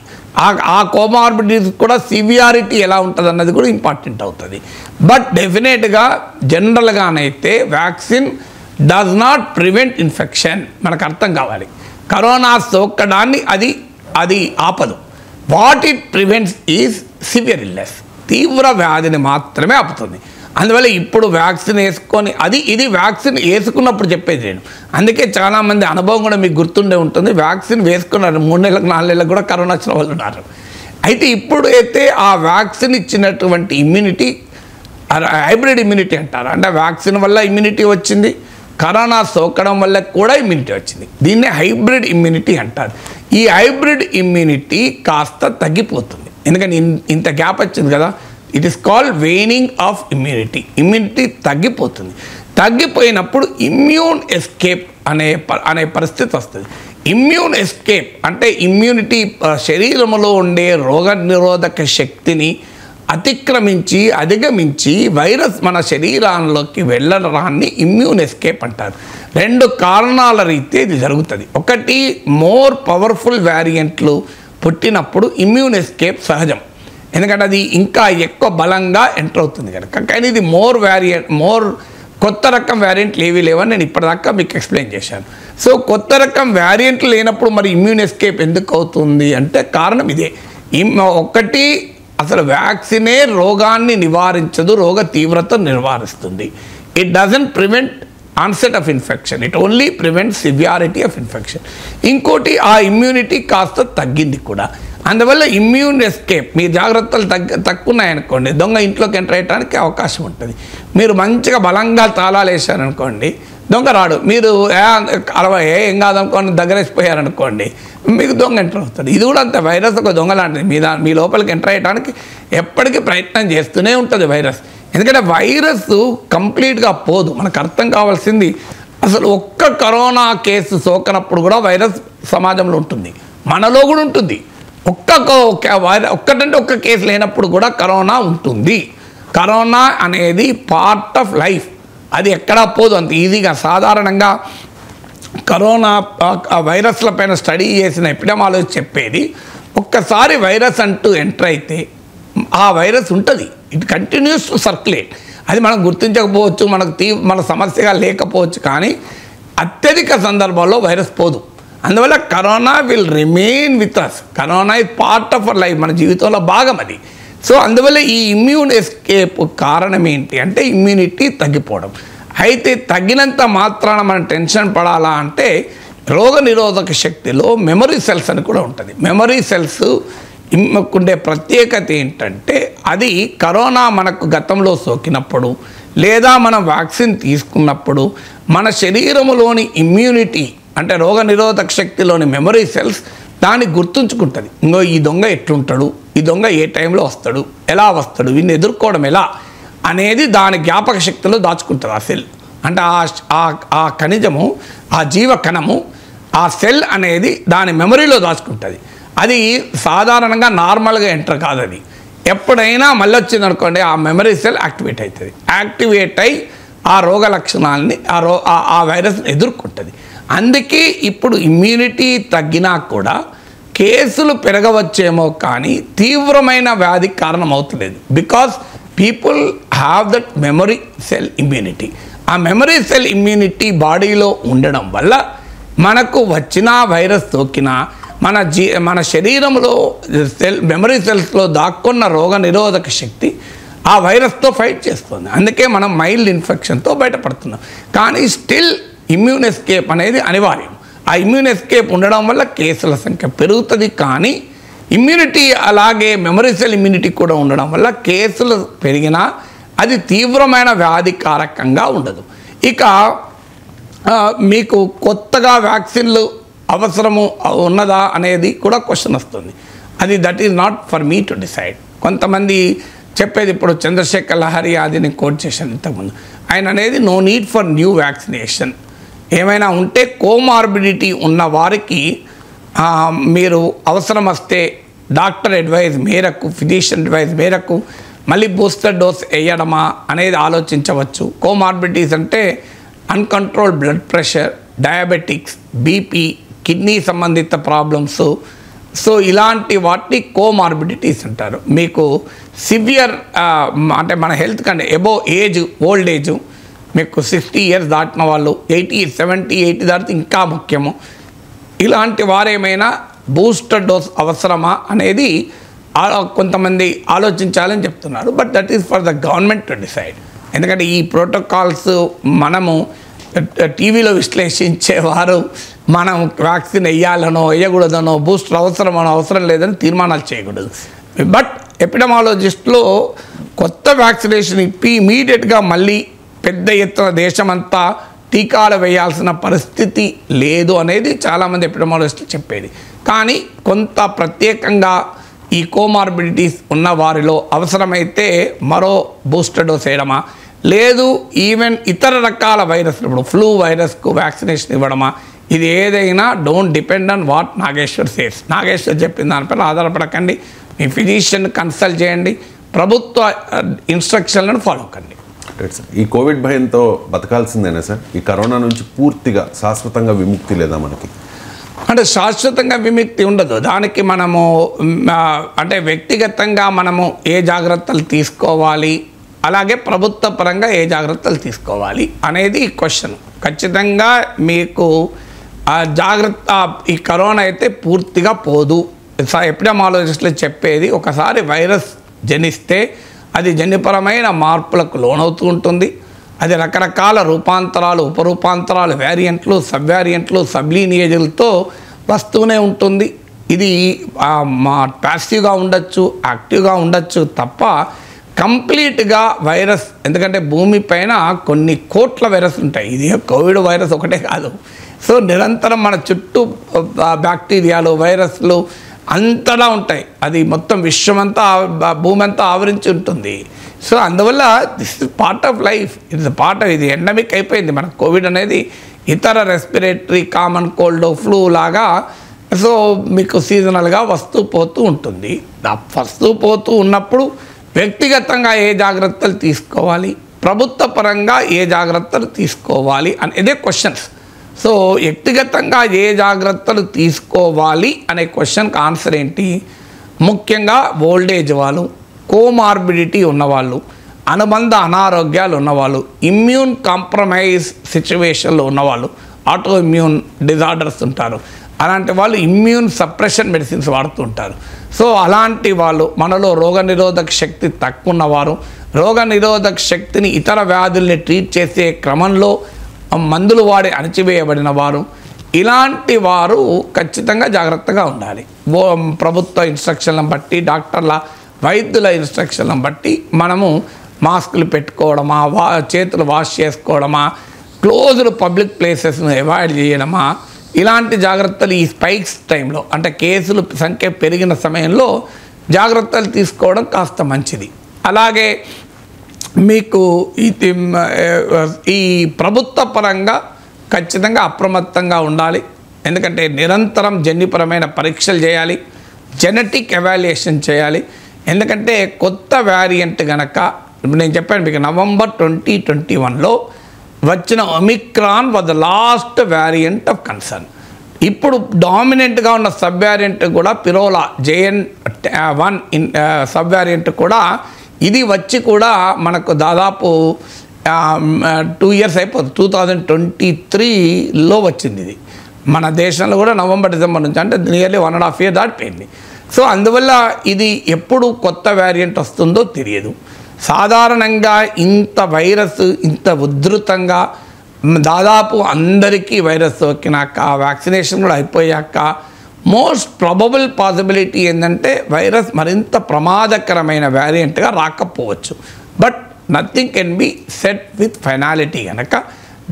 ఆ కోమార్బిడిటీస్ కూడా సివియారిటీ ఎలా ఉంటుంది అన్నది కూడా ఇంపార్టెంట్ అవుతుంది. బట్ డెఫినెట్గా జనరల్గానైతే vaccine does not prevent infection. మనకు అర్థం కావాలి, కరోనా సోకడాన్ని అది ఆపదు. What it prevents is severe illness, తీవ్ర వ్యాధిని మాత్రమే ఆపుతుంది. అందువల్ల ఇప్పుడు వ్యాక్సిన్ వేసుకొని ఇది వ్యాక్సిన్ వేసుకున్నప్పుడు చెప్పేది నేను. అందుకే చాలామంది అనుభవం కూడా మీకు గుర్తుండే ఉంటుంది, వ్యాక్సిన్ వేసుకున్నారు 3 నెలలకు 4 నెలలకు కూడా కరోనా వచ్చిన వాళ్ళు ఉన్నారు. అయితే ఇప్పుడు అయితే ఆ వ్యాక్సిన్ ఇచ్చినటువంటి ఇమ్యూనిటీ హైబ్రిడ్ ఇమ్యూనిటీ అంటారు. అంటే వ్యాక్సిన్ వల్ల ఇమ్యూనిటీ వచ్చింది, కరోనా సోకడం వల్ల కూడా ఇమ్యూనిటీ వచ్చింది. దీన్నే హైబ్రిడ్ ఇమ్యూనిటీ అంటారు. ఈ హైబ్రిడ్ ఇమ్యూనిటీ కాస్త తగ్గిపోతుంది, ఎందుకంటే ఇంత గ్యాప్ వచ్చింది కదా. It is called waning of immunity. Immunity తగ్గిపోతుంది. తగ్గిపోయినప్పుడు ఇమ్యూన్ ఎస్కేప్ అనే పరిస్థితి వస్తుంది. ఇమ్యూన్ ఎస్కేప్ అంటే ఇమ్యూనిటీ శరీరంలో ఉండే రోగ నిరోధక శక్తిని అధిగమించి వైరస్ మన శరీరంలోకి వెళ్ళడాన్ని ఇమ్యూన్ ఎస్కేప్ అంటారు. 2 కారణాల రీతి ఇది జరుగుతుంది. ఒకటి, మోర్ పవర్ఫుల్ వేరియంట్లు పుట్టినప్పుడు ఇమ్యూన్ ఎస్కేప్ సహజం, ఎందుకంటే అది ఇంకా ఎక్కువ బలంగా ఎంటర్ అవుతుంది కనుక. కానీ ఇది మోర్ కొత్త రకం వేరియంట్లు ఏవి లేవని నేను ఇప్పటిదాకా మీకు ఎక్స్ప్లెయిన్ చేశాను. సో కొత్త రకం వేరియంట్లు లేనప్పుడు మరి ఇమ్యూన్ ఎస్కేప్ ఎందుకు అవుతుంది అంటే కారణం ఇదే. ఒకటి, అసలు వ్యాక్సినే రోగాన్ని నివారించదు, రోగ తీవ్రత నివారిస్తుంది. It doesn't prevent onset of infection, it only prevent severity of infection. ఇంకోటి, ఆ ఇమ్యూనిటీ కాస్త తగ్గింది కూడా. అందువల్ల ఇమ్యూన్ ఎస్కేప్, మీ జాగ్రత్తలు తక్కువ ఉన్నాయనుకోండి, దొంగ ఇంట్లోకి ఎంటర్ అయ్యడానికి అవకాశం ఉంటుంది. మీరు మంచిగా బలంగా తాళాలు వేసారనుకోండి, దొంగ రాడు. మీరు 60 ఏం కాదనుకోండి దగ్గరేసిపోయారనుకోండి, మీకు దొంగ ఎంటర్ అవుతుంది. ఇది కూడా అంతే, వైరస్ ఒక దొంగ లాంటిది. మీ లోపలికి ఎంటర్ అయ్యడానికి ఎప్పటికీ ప్రయత్నం చేస్తూనే ఉంటుంది వైరస్. ఎందుకంటే వైరస్ కంప్లీట్గా పోదు. మనకు అర్థం కావాల్సింది, అసలు ఒక్క కరోనా కేసు సోకనప్పుడు కూడా వైరస్ సమాజంలో ఉంటుంది, మనలో కూడా ఉంటుంది. ఒక్కటంటే ఒక్క కేసు లేనప్పుడు కూడా కరోనా ఉంటుంది. కరోనా అనేది పార్ట్ ఆఫ్ లైఫ్, అది ఎక్కడా పోదు అంత ఈజీగా. సాధారణంగా కరోనా వైరస్ల పైన స్టడీ చేసిన ఎపిడెమాలజీ చెప్పేది, ఒక్కసారి వైరస్ అంటూ ఎంటర్ అయితే ఆ వైరస్ ఉంటుంది, ఇట్ కంటిన్యూస్ టు సర్క్యులేట్. అది మనం గుర్తించకపోవచ్చు, మన సమస్యగా లేకపోవచ్చు, కానీ అత్యధిక సందర్భాల్లో వైరస్ పోదు. అందువల్ల corona will remain with us. Corona is part of our life, మన జీవితంలో భాగం అది. సో అందువల్ల ఈ ఇమ్యూన్ ఎస్కేప్ కారణం ఏంటి అంటే ఇమ్యూనిటీ తగ్గిపోవడం. అయితే తగ్గినంత మాత్రాన మనం టెన్షన్ పడాలా అంటే, రోగ నిరోధక శక్తిలో మెమరీ సెల్స్ అని కూడా ఉంటుంది. మెమరీ సెల్స్ ఉండే ప్రత్యేకత ఏంటంటే, అది కరోనా మనకు గతంలో సోకినప్పుడు లేదా మనం వ్యాక్సిన్ తీసుకున్నప్పుడు మన శరీరంలోని ఇమ్యూనిటీ అంటే రోగ నిరోధక శక్తిలోని మెమరీ సెల్స్ దాన్ని గుర్తుంచుకుంటుంది. ఇంకో ఈ దొంగ ఎట్లుంటాడు, ఈ దొంగ ఏ టైంలో వస్తాడు, ఎలా వస్తాడు, వీడిని ఎదుర్కోవడం ఎలా అనేది దాని జ్ఞాపక శక్తిలో దాచుకుంటుంది ఆ సెల్. అంటే ఆ ఖనిజము, ఆ జీవ కణము, ఆ సెల్ అనేది దాని మెమరీలో దాచుకుంటుంది. అది సాధారణంగా నార్మల్గా ఎంటర్ కాదు. అది ఎప్పుడైనా మళ్ళీ వచ్చింది అనుకోండి, ఆ మెమరీ సెల్ యాక్టివేట్ అవుతుంది. యాక్టివేట్ అయి ఆ రోగ లక్షణాలని ఆ వైరస్ని ఎదుర్కొంటుంది. అందుకే ఇప్పుడు ఇమ్యూనిటీ తగ్గినా కూడా కేసులు పెరగవచ్చేమో కానీ తీవ్రమైన వ్యాధికి కారణం అవుతలేదు. Because people have that memory cell immunity. ఆ మెమరీ సెల్ ఇమ్యూనిటీ బాడీలో ఉండడం వల్ల మనకు వచ్చిన వైరస్ సోకినా మన శరీరంలో మెమరీ సెల్స్లో దాక్కున్న రోగ నిరోధక శక్తి ఆ వైరస్తో ఫైట్ చేస్తుంది. అందుకే మనం మైల్డ్ ఇన్ఫెక్షన్తో బయటపడుతున్నాం. కానీ స్టిల్ ఇమ్యూన్ ఎస్కేప్ అనేది అనివార్యం. ఆ ఇమ్యూన్ ఎస్కేప్ ఉండడం వల్ల కేసుల సంఖ్య పెరుగుతుంది. కానీ ఇమ్యూనిటీ అలాగే మెమరీ సెల్ ఇమ్యూనిటీ కూడా ఉండడం వల్ల కేసులు పెరిగినా అది తీవ్రమైన వ్యాధికారకంగా ఉండదు. ఇక మీకు కొత్తగా వ్యాక్సిన్లు అవసరము ఉన్నదా అనేది కూడా క్వశ్చన్ వస్తుంది. అది that is not for me to decide. కొంతమంది చెప్పేది ఇప్పుడు చంద్రశేఖర్ లహరి అది నేను కోట్ చేశాను ఇంతకుముందు. ఆయన అనేది no need for new vaccination. ఏమైనా ఉంటే కోమార్బిడిటీ ఉన్న వారికి మీరు అవసరం వస్తే డాక్టర్ అడ్వైజ్ మేరకు, ఫిజిషియన్ అడ్వైజ్ మేరకు మళ్ళీ బూస్టర్ డోస్ వేయడమా అనేది ఆలోచించవచ్చు. కోమార్బిడిటీస్ అంటే uncontrolled blood pressure, diabetics, BP, kidney సంబంధిత ప్రాబ్లమ్స్. సో ఇలాంటి వాటిని కోమార్బిడిటీస్ అంటారు. మీకు సివియర్ అంటే మన హెల్త్ కంటే ఎబో ఏజ్, ఓల్డ్ ఏజ్, మీకు 60 years దాటిన వాళ్ళు, 80, 70, 80 దాటితే ఇంకా ముఖ్యము. ఇలాంటి వారేమైనా బూస్టర్ డోస్ అవసరమా అనేది కొంతమంది ఆలోచించాలని చెప్తున్నారు. But that is for the government to decide. ఎందుకంటే ఈ ప్రోటోకాల్స్ మనము టీవీలో విశ్లేషించేవారు మనం వ్యాక్సిన్ వేయాలనో వేయకూడదనో, బూస్టర్ అవసరమనో అవసరం లేదని తీర్మానాలు చేయకూడదు. బట్ ఎపిడమాలజిస్టులు కొత్త వ్యాక్సినేషన్ ఇప్పి ఇమీడియట్గా మళ్ళీ పెద్ద ఎత్తున దేశమంతా టీకాలు వేయాల్సిన పరిస్థితి లేదు అనేది చాలామంది ఎపిడమాలజిస్టులు చెప్పేది. కానీ కొంత ప్రత్యేకంగా ఈ కోమార్బిడిటీస్ ఉన్న వారిలో అవసరమైతే మరో బూస్టర్ డోస్ వేయడమా, లేదు ఈవెన్ ఇతర రకాల వైరస్లు, ఇప్పుడు ఫ్లూ వైరస్కు వ్యాక్సినేషన్ ఇవ్వడమా, ఇది ఏదైనా don't depend on what Nageshwar says. Nageshwar చెప్పిన దానిపైన ఆధారపడకండి, మీ ఫిజిషియన్ కన్సల్ట్ చేయండి, ప్రభుత్వ ఇన్స్ట్రక్షన్లను ఫాలో కండి. ఈ కోవిడ్ భయంతో బతకాల్సిందేనా సార్? ఈ కరోనా నుంచి పూర్తిగా శాశ్వతంగా విముక్తి లేదా మనకి? అంటే శాశ్వతంగా విముక్తి ఉండదు. దానికి మనము అంటే వ్యక్తిగతంగా మనము ఏ జాగ్రత్తలు తీసుకోవాలి, అలాగే ప్రభుత్వ పరంగా ఏ జాగ్రత్తలు తీసుకోవాలి అనేది క్వశ్చన్. ఖచ్చితంగా మీకు జాగ్రత్త, ఈ కరోనా అయితే పూర్తిగా పోదు. ఎపిడమాలజిస్టులు చెప్పేది, ఒకసారి వైరస్ జనిస్తే అది జన్యుపరమైన మార్పులకు లోనవుతూ ఉంటుంది. అది రకరకాల రూపాంతరాలు, ఉపరూపాంతరాలు, వేరియంట్లు, సబ్ వేరియంట్లు, సబ్లీనియేజ్లతో వస్తూనే ఉంటుంది. ఇది ప్యాసివ్గా ఉండొచ్చు, యాక్టివ్గా ఉండొచ్చు తప్ప కంప్లీట్గా వైరస్, ఎందుకంటే భూమిపైన కొన్ని కోట్ల వైరస్ ఉంటాయి. ఇది కోవిడ్ వైరస్ ఒకటే కాదు. సో నిరంతరం మన చుట్టూ బ్యాక్టీరియాలు, వైరస్లు అంతలా ఉంటాయి. అది మొత్తం విశ్వమంతా, భూమి అంతా ఆవరించి ఉంటుంది. సో అందువల్ల this is part of life, it's part of, ఇది ఎండమిక్ అయిపోయింది మన కోవిడ్ అనేది. ఇతర రెస్పిరేటరీ కామన్ కోల్డ్, ఫ్లూ లాగా సో మీకు సీజనల్గా వస్తూ పోతూ ఉంటుంది. వస్తూ పోతూ ఉన్నప్పుడు వ్యక్తిగతంగా ఏ జాగ్రత్తలు తీసుకోవాలి, ప్రభుత్వ పరంగా ఏ జాగ్రత్తలు తీసుకోవాలి అనేదే క్వశ్చన్స్. సో వ్యక్తిగతంగా ఏ జాగ్రత్తలు తీసుకోవాలి అనే క్వశ్చన్కి ఆన్సర్ ఏంటి? ముఖ్యంగా ఓల్డేజ్ వాళ్ళు, కోమార్బిడిటీ ఉన్నవాళ్ళు, అనుబంధ అనారోగ్యాలు ఉన్నవాళ్ళు, ఇమ్యూన్ కాంప్రమైజ్ సిచ్యువేషన్లో ఉన్నవాళ్ళు, ఆటో ఇమ్యూన్ డిజార్డర్స్ ఉంటారు, అలాంటి వాళ్ళు ఇమ్యూన్ సప్రెషన్ మెడిసిన్స్ వాడుతుంటారు. సో అలాంటి వాళ్ళు, మనలో రోగనిరోధక శక్తి తక్కువ ఉన్నవారు, రోగనిరోధక శక్తిని ఇతర వ్యాధుల్ని ట్రీట్ చేసే క్రమంలో మందులు వాడి అణచివేయబడిన వారు, ఇలాంటి వారు ఖచ్చితంగా జాగ్రత్తగా ఉండాలి. ప్రభుత్వ ఇన్స్ట్రక్షన్లను బట్టి, డాక్టర్ల, వైద్యుల ఇన్స్ట్రక్షన్లను బట్టి మనము మాస్కులు పెట్టుకోవడమా, చేతులు వాష్ చేసుకోవడమా, క్లోజ్డ్ పబ్లిక్ ప్లేసెస్ను అవాయిడ్ చేయడమా, ఇలాంటి జాగ్రత్తలు ఈ స్పైక్స్ టైంలో, అంటే కేసులు సంఖ్య పెరిగిన సమయంలో జాగ్రత్తలు తీసుకోవడం కాస్త మంచిది. అలాగే మీకు ఈ ప్రభుత్వ పరంగా ఖచ్చితంగా అప్రమత్తంగా ఉండాలి. ఎందుకంటే నిరంతరం జన్యుపరమైన పరీక్షలు చేయాలి, జెనెటిక్ ఎవాల్యుయేషన్ చేయాలి. ఎందుకంటే కొత్త వేరియంట్ కనుక, ఇప్పుడు నేను చెప్పాను మీకు, November 2021లో వచ్చిన Omicron was the last variant of concern. ఇప్పుడు డామినెంట్గా ఉన్న సబ్ వేరియంట్ కూడా పిరోలా JN1 సబ్ వేరియంట్ కూడా ఇది వచ్చి కూడా మనకు దాదాపు 2 years అయిపోతుంది. 2023లో వచ్చింది ఇది మన దేశంలో కూడా, నవంబర్ డిసెంబర్ నుంచి, అంటే నియర్లీ 1.5 years దాటిపోయింది. సో అందువల్ల ఇది ఎప్పుడు కొత్త వేరియంట్ వస్తుందో తెలియదు. సాధారణంగా ఇంత వైరస్ ఇంత ఉధృతంగా దాదాపు అందరికీ వైరస్ సోకినాక, వ్యాక్సినేషన్ కూడా అయిపోయాక, మోస్ట్ ప్రాబబుల్ పాసిబిలిటీ ఏంటంటే వైరస్ మరింత ప్రమాదకరమైన వేరియంట్గా రాకపోవచ్చు. But nothing can be set with finality కనుక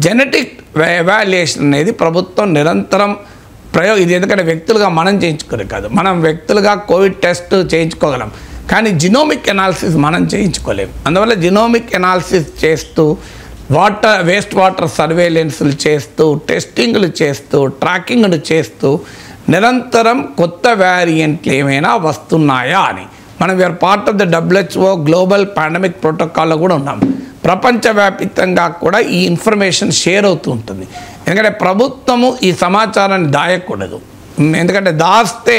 జెనెటిక్ ఎవాల్యుయేషన్ అనేది ప్రభుత్వం నిరంతరం ఇది ఎందుకంటే వ్యక్తులుగా మనం చేయించుకోలేదు కాదు, మనం వ్యక్తులుగా కోవిడ్ టెస్ట్ చేయించుకోగలం, కానీ జినోమిక్ ఎనాలిసిస్ మనం చేయించుకోలేము. అందువల్ల జినోమిక్ ఎనాలిసిస్ చేస్తూ వేస్ట్ వాటర్ సర్వేలెన్స్లు చేస్తూ, టెస్టింగ్లు చేస్తూ, ట్రాకింగ్లు చేస్తూ నిరంతరం కొత్త వేరియంట్లు ఏమైనా వస్తున్నాయా అని. మనం we are part of the WHO global pandemic ప్రోటోకాల్లో కూడా ఉన్నాం. ప్రపంచవ్యాప్తంగా కూడా ఈ ఇన్ఫర్మేషన్ షేర్ అవుతూ ఉంటుంది. ఎందుకంటే ప్రభుత్వము ఈ సమాచారాన్ని దాయకూడదు, ఎందుకంటే దాస్తే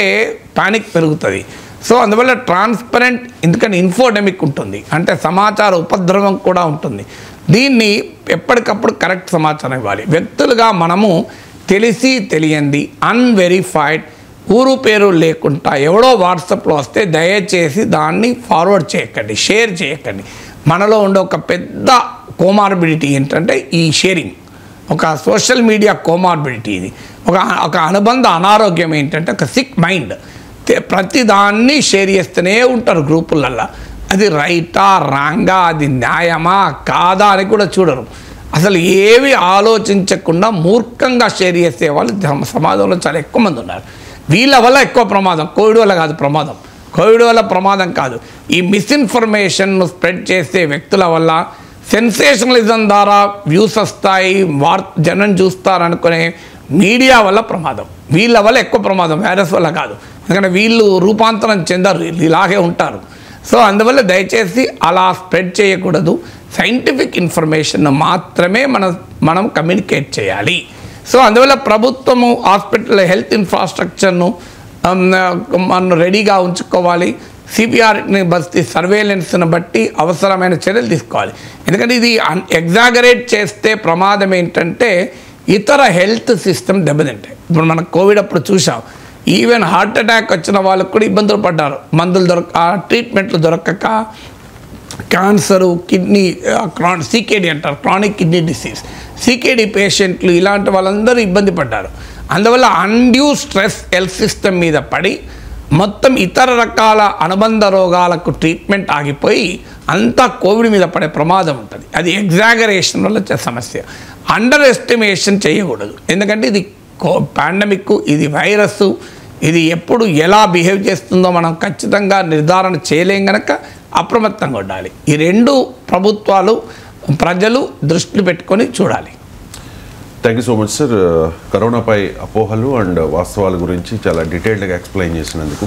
పానిక్ పెరుగుతుంది. సో అందువల్ల ట్రాన్స్పరెంట్, ఎందుకంటే ఇన్ఫోడెమిక్ ఉంటుంది, అంటే సమాచార ఉపద్రవం కూడా ఉంటుంది. దీన్ని ఎప్పటికప్పుడు కరెక్ట్ సమాచారం ఇవ్వాలి. వ్యక్తులుగా మనము తెలిసి తెలియంది అన్వెరిఫైడ్ ఊరు పేరు లేకుండా ఎవడో వాట్సాప్లో వస్తే దయచేసి దాన్ని ఫార్వర్డ్ చేయకండి, షేర్ చేయకండి. మనలో ఉండే ఒక పెద్ద కోమార్బిడిటీ ఏంటంటే ఈ షేరింగ్, ఒక సోషల్ మీడియా కోమార్బిడిటీ. ఇది ఒక అనుబంధ అనారోగ్యం ఏంటంటే ఒక సిక్ మైండ్. ప్రతిదాన్ని షేర్ చేస్తూనే ఉంటారు గ్రూపులల్లో. అది రైటా రాంగా, అది న్యాయమా కాదా అని కూడా చూడరు. అసలు ఏవి ఆలోచించకుండా మూర్ఖంగా షేర్ చేసే వాళ్ళు సమాజంలో చాలా ఎక్కువ మంది ఉన్నారు. వీళ్ళ వల్ల ఎక్కువ ప్రమాదం, కోవిడ్ వల్ల కాదు ప్రమాదం. కోవిడ్ వల్ల ప్రమాదం కాదు, ఈ మిస్ఇన్ఫర్మేషన్ను స్ప్రెడ్ చేసే వ్యక్తుల వల్ల, సెన్సేషనలిజం ద్వారా వ్యూస్ వస్తాయి, జనం చూస్తారనుకునే మీడియా వల్ల ప్రమాదం. వీళ్ళ వల్ల ఎక్కువ ప్రమాదం, వైరస్ వల్ల కాదు. ఎందుకంటే వీళ్ళు రూపాంతరం చెందరు, ఇలాగే ఉంటారు. సో అందువల్ల దయచేసి అలా స్ప్రెడ్ చేయకూడదు. సైంటిఫిక్ ఇన్ఫర్మేషన్ మాత్రమే మనం కమ్యూనికేట్ చేయాలి. సో అందువల్ల ప్రభుత్వము హాస్పిటల్ హెల్త్ ఇన్ఫ్రాస్ట్రక్చర్ను మనం రెడీగా ఉంచుకోవాలి. సిపిఆర్ని బట్టి సర్వేలెన్స్ను బట్టి అవసరమైన చర్యలు తీసుకోవాలి. ఎందుకంటే ఇది ఎగ్జాగరేట్ చేస్తే ప్రమాదం ఏంటంటే ఇతర హెల్త్ సిస్టమ్ దెబ్బతింటాయి. ఇప్పుడు మనం కోవిడ్ అప్పుడు చూసాం, ఈవెన్ హార్ట్ అటాక్ వచ్చిన వాళ్ళకు కూడా ఇబ్బందులు పడ్డారు. మందులు ట్రీట్మెంట్లు దొరకక, క్యాన్సరు, కిడ్నీ CKD అంటారు, క్రానిక్ కిడ్నీ డిసీజ్, CKD పేషెంట్లు, ఇలాంటి వాళ్ళందరూ ఇబ్బంది పడ్డారు. అందువల్ల అన్డ్యూ స్ట్రెస్ హెల్త్ సిస్టమ్ మీద పడి మొత్తం ఇతర రకాల అనుబంధ రోగాలకు ట్రీట్మెంట్ ఆగిపోయి అంతా కోవిడ్ మీద పడే ప్రమాదం ఉంటుంది. అది ఎగ్జాగరేషన్ వల్ల వచ్చే సమస్య. అండర్ ఎస్టిమేషన్ చేయకూడదు, ఎందుకంటే ఇది పాండమిక్, ఇది వైరస్, ఇది ఎప్పుడు ఎలా బిహేవ్ చేస్తుందో మనం ఖచ్చితంగా నిర్ధారణ చేయలేం కనుక అప్రమత్తంగా ఉండాలి. ఈ రెండు ప్రభుత్వాలు, ప్రజలు దృష్టిని పెట్టుకొని చూడాలి. Thank you so much sir. కరోనాపై అపోహలు అండ్ వాస్తవాల గురించి చాలా డీటెయిల్డ్గా ఎక్స్ప్లెయిన్ చేసినందుకు.